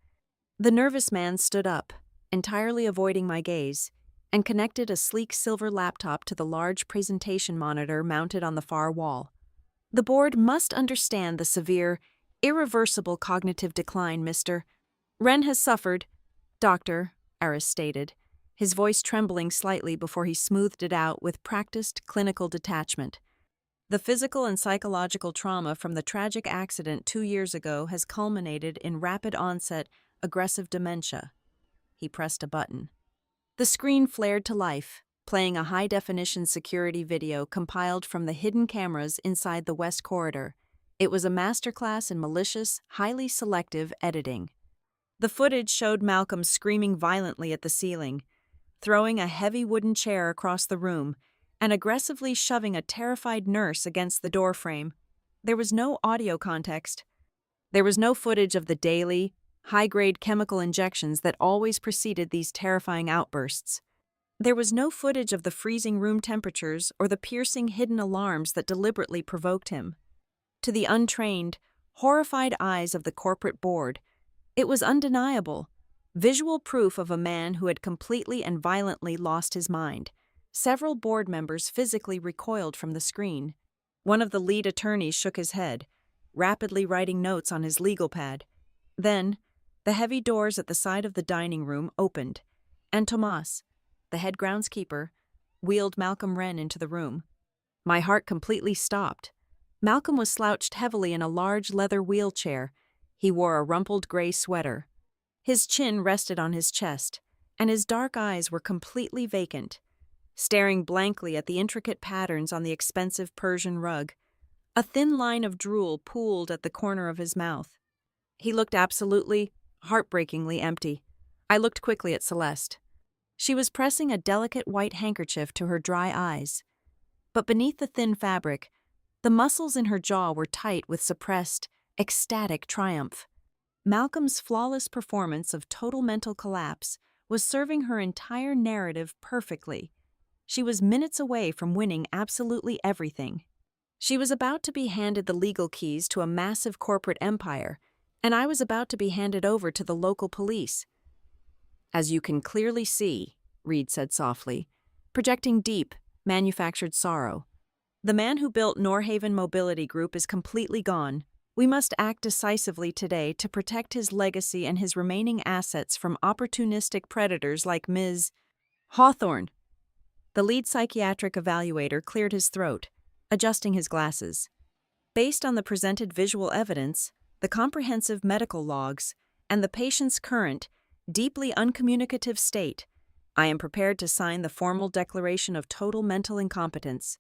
The nervous man stood up, entirely avoiding my gaze, and connected a sleek silver laptop to the large presentation monitor mounted on the far wall. "The board must understand the severe, irreversible cognitive decline Mr. Wren has suffered," Dr. Aris stated, his voice trembling slightly before he smoothed it out with practiced clinical detachment. "The physical and psychological trauma from the tragic accident 2 years ago has culminated in rapid-onset, aggressive dementia." He pressed a button. The screen flared to life, playing a high-definition security video compiled from the hidden cameras inside the West Corridor. It was a masterclass in malicious, highly selective editing. The footage showed Malcolm screaming violently at the ceiling, throwing a heavy wooden chair across the room, and aggressively shoving a terrified nurse against the doorframe. There was no audio context. There was no footage of the daily, high-grade chemical injections that always preceded these terrifying outbursts. There was no footage of the freezing room temperatures or the piercing hidden alarms that deliberately provoked him. To the untrained, horrified eyes of the corporate board, it was undeniable, visual proof of a man who had completely and violently lost his mind. Several board members physically recoiled from the screen. One of the lead attorneys shook his head, rapidly writing notes on his legal pad. Then, the heavy doors at the side of the dining room opened, and Tomas, the head groundskeeper, wheeled Malcolm Wren into the room. My heart completely stopped. Malcolm was slouched heavily in a large leather wheelchair. He wore a rumpled gray sweater. His chin rested on his chest, and his dark eyes were completely vacant, staring blankly at the intricate patterns on the expensive Persian rug. A thin line of drool pooled at the corner of his mouth. He looked absolutely, heartbreakingly empty. I looked quickly at Celeste. She was pressing a delicate white handkerchief to her dry eyes. But beneath the thin fabric, the muscles in her jaw were tight with suppressed, ecstatic triumph. Malcolm's flawless performance of total mental collapse was serving her entire narrative perfectly. She was minutes away from winning absolutely everything. She was about to be handed the legal keys to a massive corporate empire, and I was about to be handed over to the local police. "As you can clearly see," Reed said softly, projecting deep, manufactured sorrow. "The man who built Norhaven Mobility Group is completely gone. We must act decisively today to protect his legacy and his remaining assets from opportunistic predators like Ms. Hawthorne." The lead psychiatric evaluator cleared his throat, adjusting his glasses. "Based on the presented visual evidence, the comprehensive medical logs, and the patient's current, deeply uncommunicative state, I am prepared to sign the formal declaration of total mental incompetence."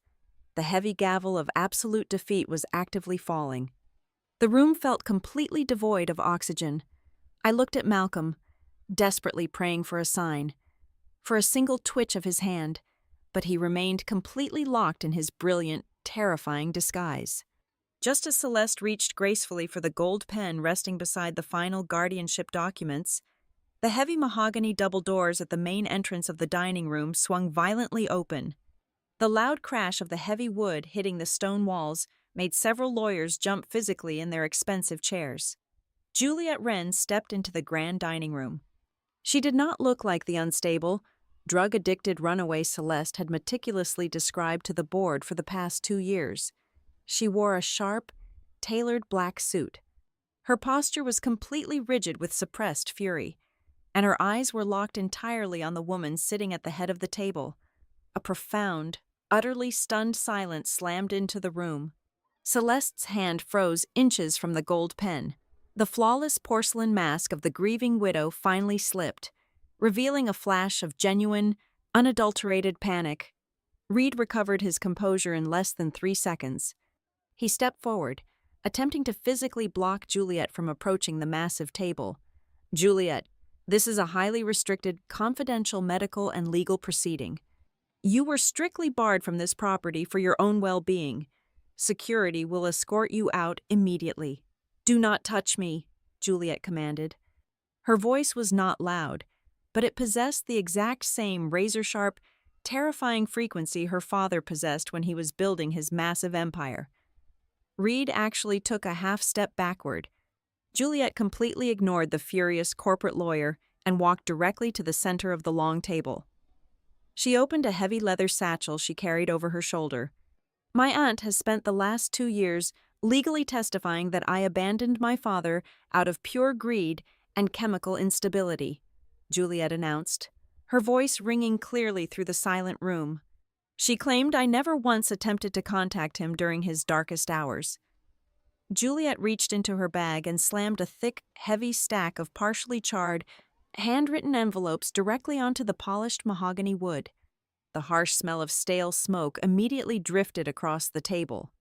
The heavy gavel of absolute defeat was actively falling. The room felt completely devoid of oxygen. I looked at Malcolm, desperately praying for a sign, for a single twitch of his hand, but he remained completely locked in his brilliant, terrifying disguise. Just as Celeste reached gracefully for the gold pen resting beside the final guardianship documents, the heavy mahogany double doors at the main entrance of the dining room swung violently open. The loud crash of the heavy wood hitting the stone walls made several lawyers jump physically in their expensive chairs. Juliet Wren stepped into the grand dining room. She did not look like the unstable, drug-addicted runaway Celeste had meticulously described to the board for the past 2 years. She wore a sharp, tailored black suit. Her posture was completely rigid with suppressed fury, and her eyes were locked entirely on the woman sitting at the head of the table. A profound, utterly stunned silence slammed into the room. Celeste's hand froze inches from the gold pen. The flawless porcelain mask of the grieving widow finally slipped, revealing a flash of genuine, unadulterated panic. Reed recovered his composure in less than 3 seconds. He stepped forward, attempting to physically block Juliet from approaching the massive table. "Juliet, this is a highly restricted, confidential medical and legal proceeding. You were strictly barred from this property for your own well-being. Security will escort you out immediately." "Do not touch me," Juliet commanded. Her voice was not loud, but it possessed the exact same razor-sharp, terrifying frequency her father possessed when he was building his massive empire. Reed actually took a half-step backward. Juliet completely ignored the furious corporate lawyer and walked directly to the center of the long table. She opened a heavy leather satchel she carried over her shoulder. "My aunt has spent the last 2 years legally testifying that I abandoned my father out of pure greed and chemical instability," Juliet announced, her voice ringing clearly through the silent room. "She claimed I never once attempted to contact him during his darkest hours." Juliet reached into her bag and slammed a thick, heavy stack of partially charred, handwritten envelopes directly onto the polished mahogany wood. The harsh smell of stale smoke immediately drifted across the table.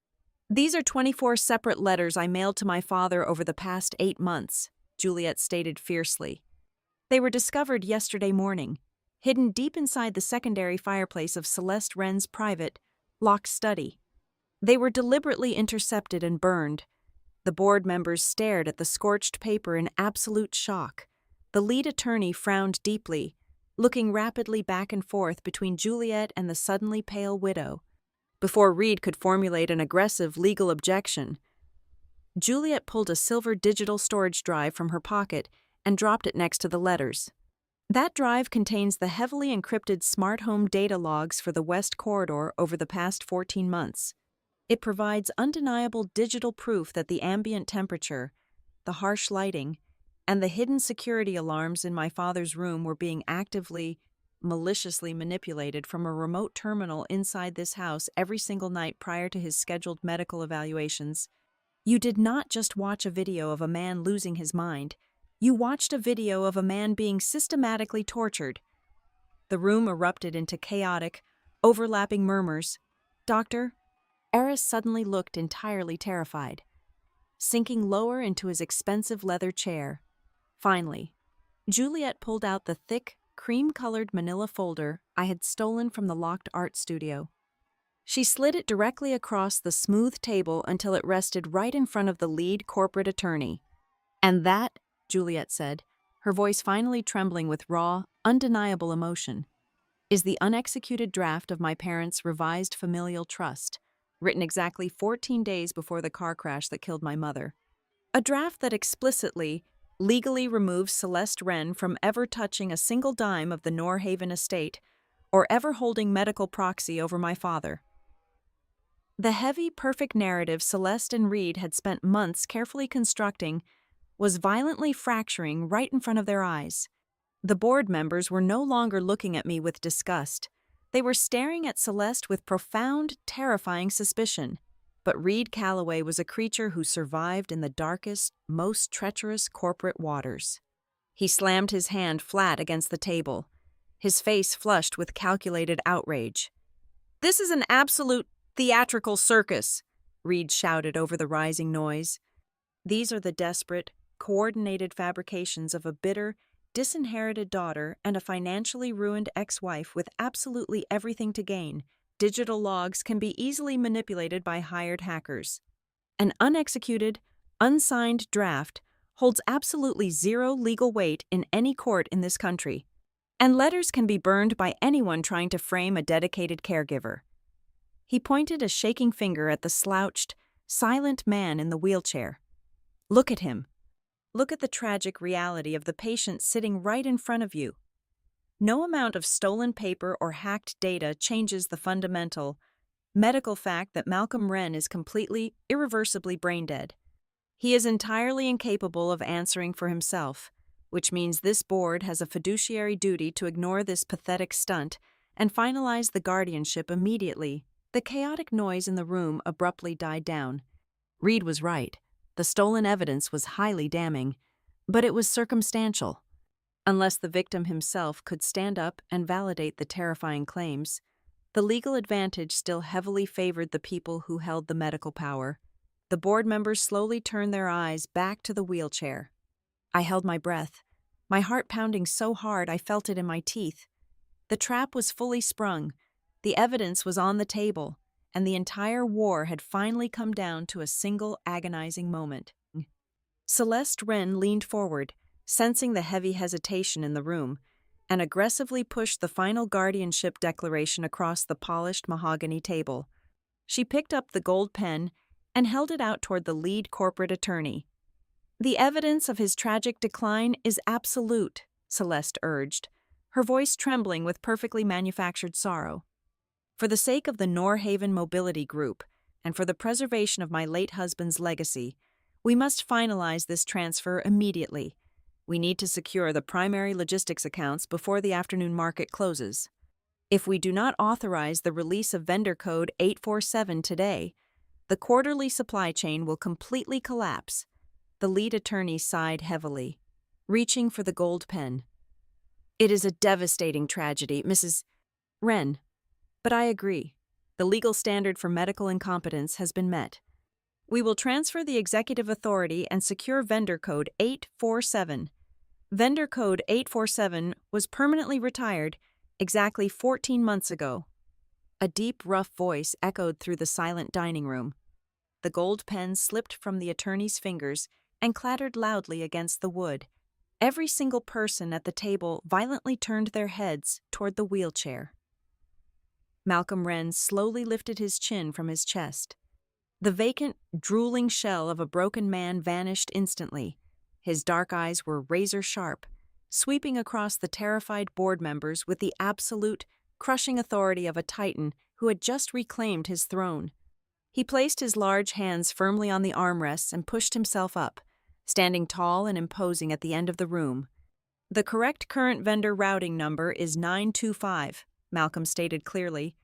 "These are 24 separate letters I mailed to my father over the past 8 months, Juliet stated fiercely. "They were discovered yesterday morning, hidden deep inside the secondary fireplace of Celeste Wren's private, locked study. They were deliberately intercepted and burned." The board members stared at the scorched paper in absolute shock. The lead attorney frowned deeply, looking rapidly back and forth between Juliet and the suddenly pale widow. Before Reed could formulate an aggressive legal objection, Juliet pulled a silver digital storage drive from her pocket and dropped it next to the letters. That drive contains the heavily encrypted smart home data logs for the West Corridor over the past 14 months. It provides undeniable digital proof that the ambient temperature, the harsh lighting, and the hidden security alarms in my father's room were being actively, maliciously manipulated from a remote terminal inside this house every single night prior to his scheduled medical evaluations. You did not just watch a video of a man losing his mind. You watched a video of a man being systematically tortured. The room erupted into chaotic, overlapping murmurs. Doctor, Eris suddenly looked entirely terrified, sinking lower into his expensive leather chair. Finally, Juliet pulled out the thick, cream-colored manila folder I had stolen from the locked art studio. She slid it directly across the smooth table until it rested right in front of the lead corporate attorney. "And that," Juliet said, her voice finally trembling with raw, undeniable emotion, "is the unexecuted draft of my parents' revised familial trust, written exactly 14 days before the car crash that killed my mother. A draft that explicitly, legally removes Celeste Wren from ever touching a single dime of the Norhaven estate or ever holding medical proxy over my father." The heavy, perfect narrative Celeste and Reed had spent months carefully constructing was violently fracturing right in front of their eyes. The board members were no longer looking at me with disgust. They were staring at Celeste with profound, terrifying suspicion. But Reed Calloway was a creature who survived in the darkest, most treacherous corporate waters. He slammed his hand flat against the table, his face flushed with calculated outrage. "This is an absolute theatrical circus," Reed shouted over the rising noise. "These are the desperate, coordinated fabrications of a bitter, disinherited daughter and a financially ruined ex-wife with absolutely everything to gain. Digital logs can be easily manipulated by hired hackers. An unexecuted, unsigned draft holds absolutely zero legal weight in any court in this country, and letters can be burned by anyone trying to frame a dedicated caregiver." He pointed a shaking finger at the slouched, silent man in the wheelchair. "Look at him. Look at the tragic reality of the patient sitting right in front of you. No amount of stolen paper or hacked data changes the fundamental, medical fact that Malcolm Wren is completely, irreversibly brain-dead. He is entirely incapable of answering for himself, which means this board has a fiduciary duty to ignore this pathetic stunt and finalize the guardianship immediately." The chaotic noise in the room abruptly died down. Reed was right. The stolen evidence was highly damning, but it was circumstantial. Unless the victim himself could stand up and validate the terrifying claims, the legal advantage still heavily favored the people who held the medical power. The board members slowly turned their eyes back to the wheelchair. I held my breath, my heart pounding so hard I felt it in my teeth. The trap was fully sprung. The evidence was on the table, and the entire war had finally come down to a single agonizing moment. Celeste Wren leaned forward, sensing the heavy hesitation in the room, and aggressively pushed the final guardianship declaration across the polished mahogany table. She picked up the gold pen and held it out toward the lead corporate attorney. "The evidence of his tragic decline is absolute," Celeste urged, her voice trembling with perfectly manufactured sorrow. "For the sake of the Norhaven Mobility Group, and for the preservation of my late husband's legacy, we must finalize this transfer immediately. We need to secure the primary logistics accounts before the afternoon market closes. If we do not authorize the release of vendor code 847 today, the quarterly supply chain will completely collapse." The lead attorney sighed heavily, reaching for the gold pen. "It is a devastating tragedy, Mrs. Wren. But I agree. The legal standard for medical incompetence has been met. We will transfer the executive authority and secure vendor code 847. Vendor code 847 was permanently retired exactly 14 months ago." A deep, rough voice echoed through the silent dining room. The gold pen slipped from the attorney's fingers and clattered loudly against the wood. Every single person at the table violently turned their heads toward the wheelchair. Malcolm Wren slowly lifted his chin from his chest. The vacant, drooling shell of a broken man vanished instantly. His dark eyes were razor-sharp, sweeping across the terrified board members with the absolute, crushing authority of a titan who had just reclaimed his throne. He placed his large hands firmly on the armrests and pushed himself up, standing tall and imposing at the end of the room. The correct current vendor routing number is 925, Malcolm stated clearly,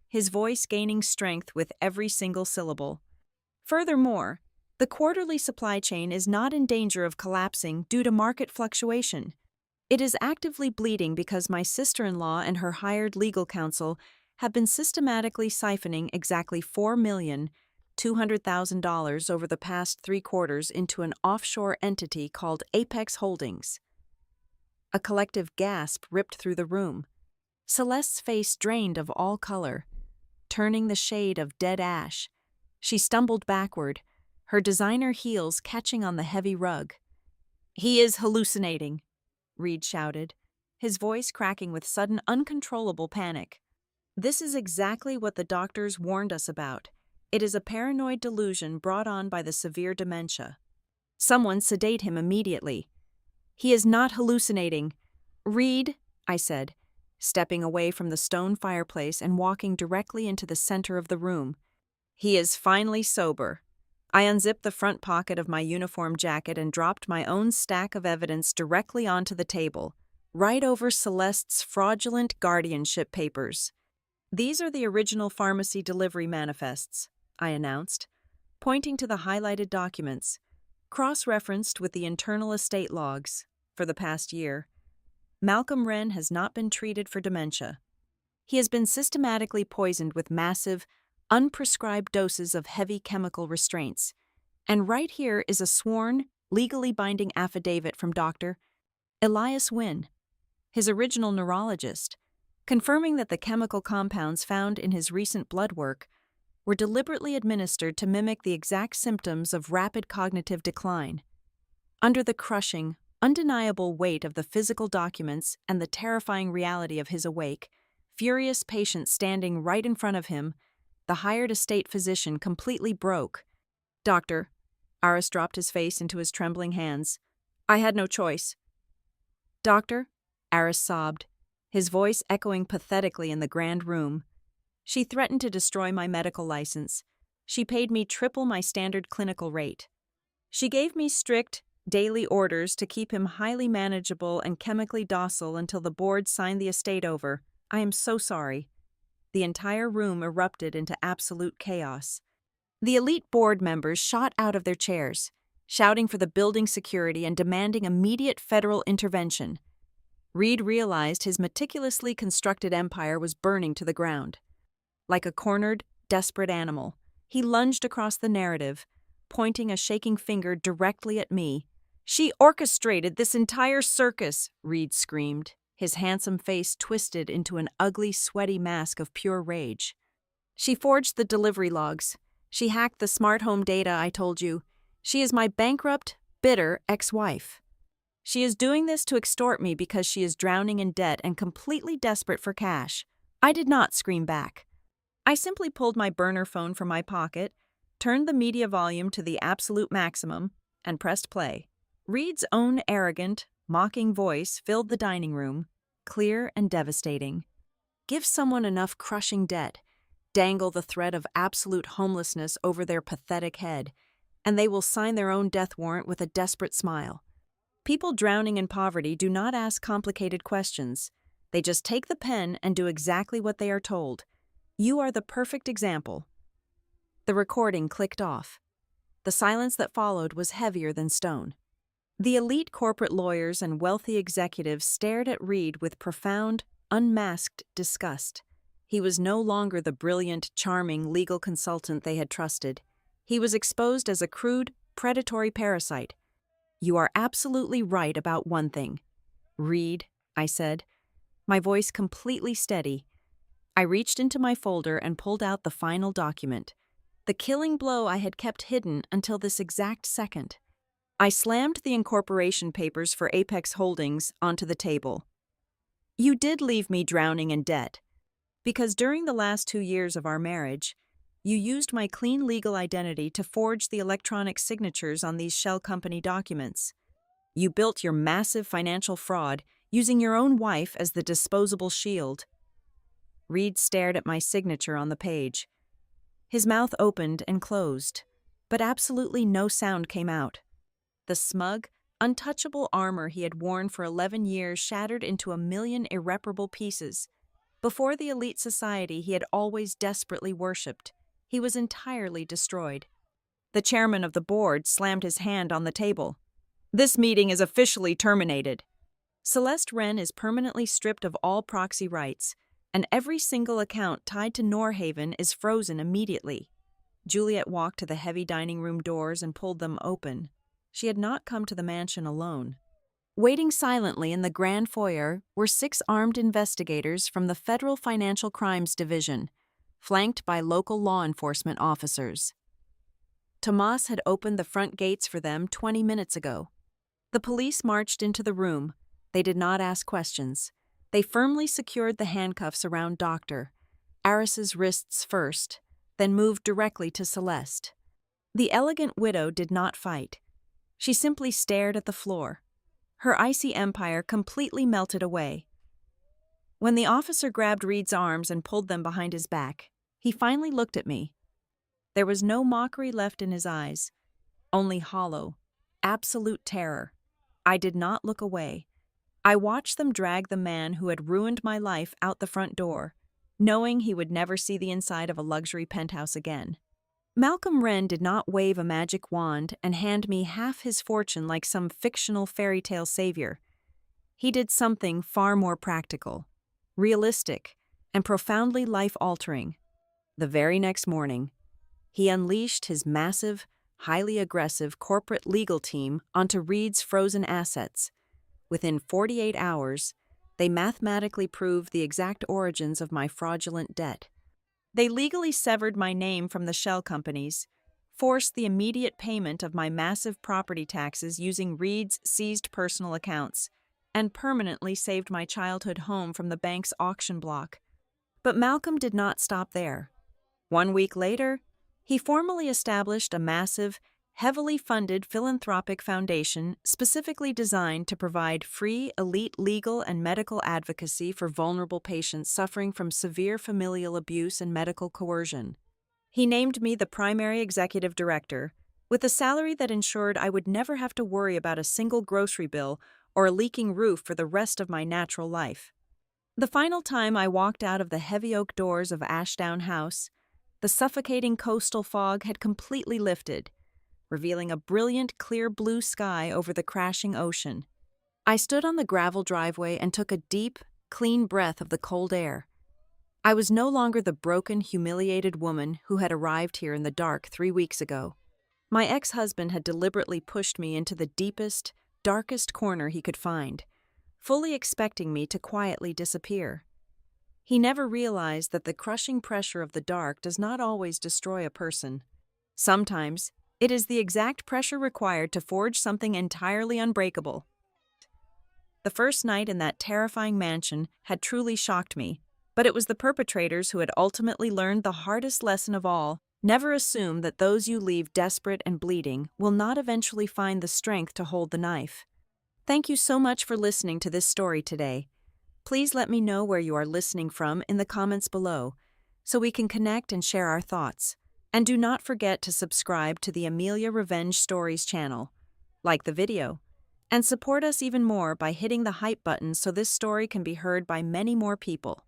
his voice gaining strength with every single syllable. Furthermore, the quarterly supply chain is not in danger of collapsing due to market fluctuation. It is actively bleeding because my sister-in-law and her hired legal counsel have been systematically siphoning exactly $4,200,000 over the past 3 quarters into an offshore entity called Apex Holdings. A collective gasp ripped through the room. Celeste's face drained of all color, turning the shade of dead ash. She stumbled backward, her designer heels catching on the heavy rug. "He is hallucinating," Reed shouted, his voice cracking with sudden uncontrollable panic. "This is exactly what the doctors warned us about. It is a paranoid delusion brought on by the severe dementia. Someone sedate him immediately." "He is not hallucinating." "Reed," I said, stepping away from the stone fireplace and walking directly into the center of the room. "He is finally sober." I unzipped the front pocket of my uniform jacket and dropped my own stack of evidence directly onto the table, right over Celeste's fraudulent guardianship papers. "These are the original pharmacy delivery manifests," I announced, pointing to the highlighted documents, cross-referenced with the internal estate logs, for the past year. Malcolm Wren has not been treated for dementia. He has been systematically poisoned with massive, unprescribed doses of heavy chemical restraints. And right here is a sworn, legally binding affidavit from Dr. Elias Wynne, his original neurologist, confirming that the chemical compounds found in his recent blood work were deliberately administered to mimic the exact symptoms of rapid cognitive decline. Under the crushing, undeniable weight of the physical documents and the terrifying reality of his awake, furious patient standing right in front of him, the hired estate physician completely broke. "Doctor," Aris dropped his face into his trembling hands, "I had no choice." "Doctor," Aris sobbed, his voice echoing pathetically in the grand room. "She threatened to destroy my medical license. She paid me triple my standard clinical rate. She gave me strict, daily orders to keep him highly manageable and chemically docile until the board signed the estate over. I am so sorry." The entire room erupted into absolute chaos. The elite board members shot out of their chairs, shouting for the building security and demanding immediate federal intervention. Reed realized his meticulously constructed empire was burning to the ground. Like a cornered, desperate animal, he lunged across the narrative, pointing a shaking finger directly at me. "She orchestrated this entire circus," Reed screamed, his handsome face twisted into an ugly, sweaty mask of pure rage. "She forged the delivery logs. She hacked the smart home data I told you. She is my bankrupt, bitter ex-wife. She is doing this to extort me because she is drowning in debt and completely desperate for cash." I did not scream back. I simply pulled my burner phone from my pocket, turned the media volume to the absolute maximum, and pressed play. Reed's own arrogant, mocking voice filled the dining room, clear and devastating. Give someone enough crushing debt, dangle the threat of absolute homelessness over their pathetic head, and they will sign their own death warrant with a desperate smile. People drowning in poverty do not ask complicated questions. They just take the pen and do exactly what they are told. You are the perfect example. The recording clicked off. The silence that followed was heavier than stone. The elite corporate lawyers and wealthy executives stared at Reed with profound, unmasked disgust. He was no longer the brilliant, charming legal consultant they had trusted. He was exposed as a crude, predatory parasite. "You are absolutely right about one thing, Reed," I said, my voice completely steady. I reached into my folder and pulled out the final document, the killing blow I had kept hidden until this exact second. I slammed the incorporation papers for Apex Holdings onto the table. "You did leave me drowning in debt, because during the last 2 years of our marriage, you used my clean legal identity to forge the electronic signatures on these shell company documents. You built your massive financial fraud using your own wife as the disposable shield." Reed stared at my signature on the page. His mouth opened and closed, but absolutely no sound came out. The smug, untouchable armor he had worn for 11 years shattered into a million irreparable pieces. Before the elite society he had always desperately worshipped, he was entirely destroyed. The chairman of the board slammed his hand on the table. "This meeting is officially terminated." Celeste Wren is permanently stripped of all proxy rights, and every single account tied to Norhaven is frozen immediately. Juliet walked to the heavy dining room doors and pulled them open. She had not come to the mansion alone. Waiting silently in the grand foyer were 6 armed investigators from the Federal Financial Crimes Division, flanked by local law enforcement officers. Tomas had opened the front gates for them 20 minutes ago. The police marched into the room. They did not ask questions. They firmly secured the handcuffs around Dr. Aris's wrists first, then moved directly to Celeste. The elegant widow did not fight. She simply stared at the floor. Her icy empire completely melted away. When the officer grabbed Reed's arms and pulled them behind his back, he finally looked at me. There was no mockery left in his eyes, only hollow, absolute terror. I did not look away. I watched them drag the man who had ruined my life out the front door, knowing he would never see the inside of a luxury penthouse again. Malcolm Wren did not wave a magic wand and hand me half his fortune like some fictional fairy tale savior. He did something far more practical, realistic, and profoundly life-altering. The very next morning, he unleashed his massive, highly aggressive corporate legal team onto Reed's frozen assets. Within 48 hours, they mathematically proved the exact origins of my fraudulent debt. They legally severed my name from the shell companies, forced the immediate payment of my massive property taxes using Reed's seized personal accounts, and permanently saved my childhood home from the bank's auction block. But Malcolm did not stop there. 1 week later, he formally established a massive, heavily funded philanthropic foundation specifically designed to provide free, elite legal and medical advocacy for vulnerable patients suffering from severe familial abuse and medical coercion. He named me the primary executive director, with a salary that ensured I would never have to worry about a single grocery bill or a leaking roof for the rest of my natural life. The final time I walked out of the heavy oak doors of Ashdown House, the suffocating coastal fog had completely lifted, revealing a brilliant, clear blue sky over the crashing ocean. I stood on the gravel driveway and took a deep, clean breath of the cold air. I was no longer the broken, humiliated woman who had arrived here in the dark 3 weeks ago. My ex-husband had deliberately pushed me into the deepest, darkest corner he could find, fully expecting me to quietly disappear. He never realized that the crushing pressure of the dark does not always destroy a person. Sometimes, it is the exact pressure required to forge something entirely unbreakable. The first night in that terrifying mansion had truly shocked me, but it was the perpetrators who had ultimately learned the hardest lesson of all. Never assume that those you leave desperate and bleeding will not eventually find the strength to hold the knife. Thank you so much for listening to this story today. Please let me know where you are listening from in the comments below, so we can connect and share our thoughts. And do not forget to subscribe to the Amelia Revenge Stories channel, like the video, and support us even more by hitting the hype button so this story can be heard by many more people.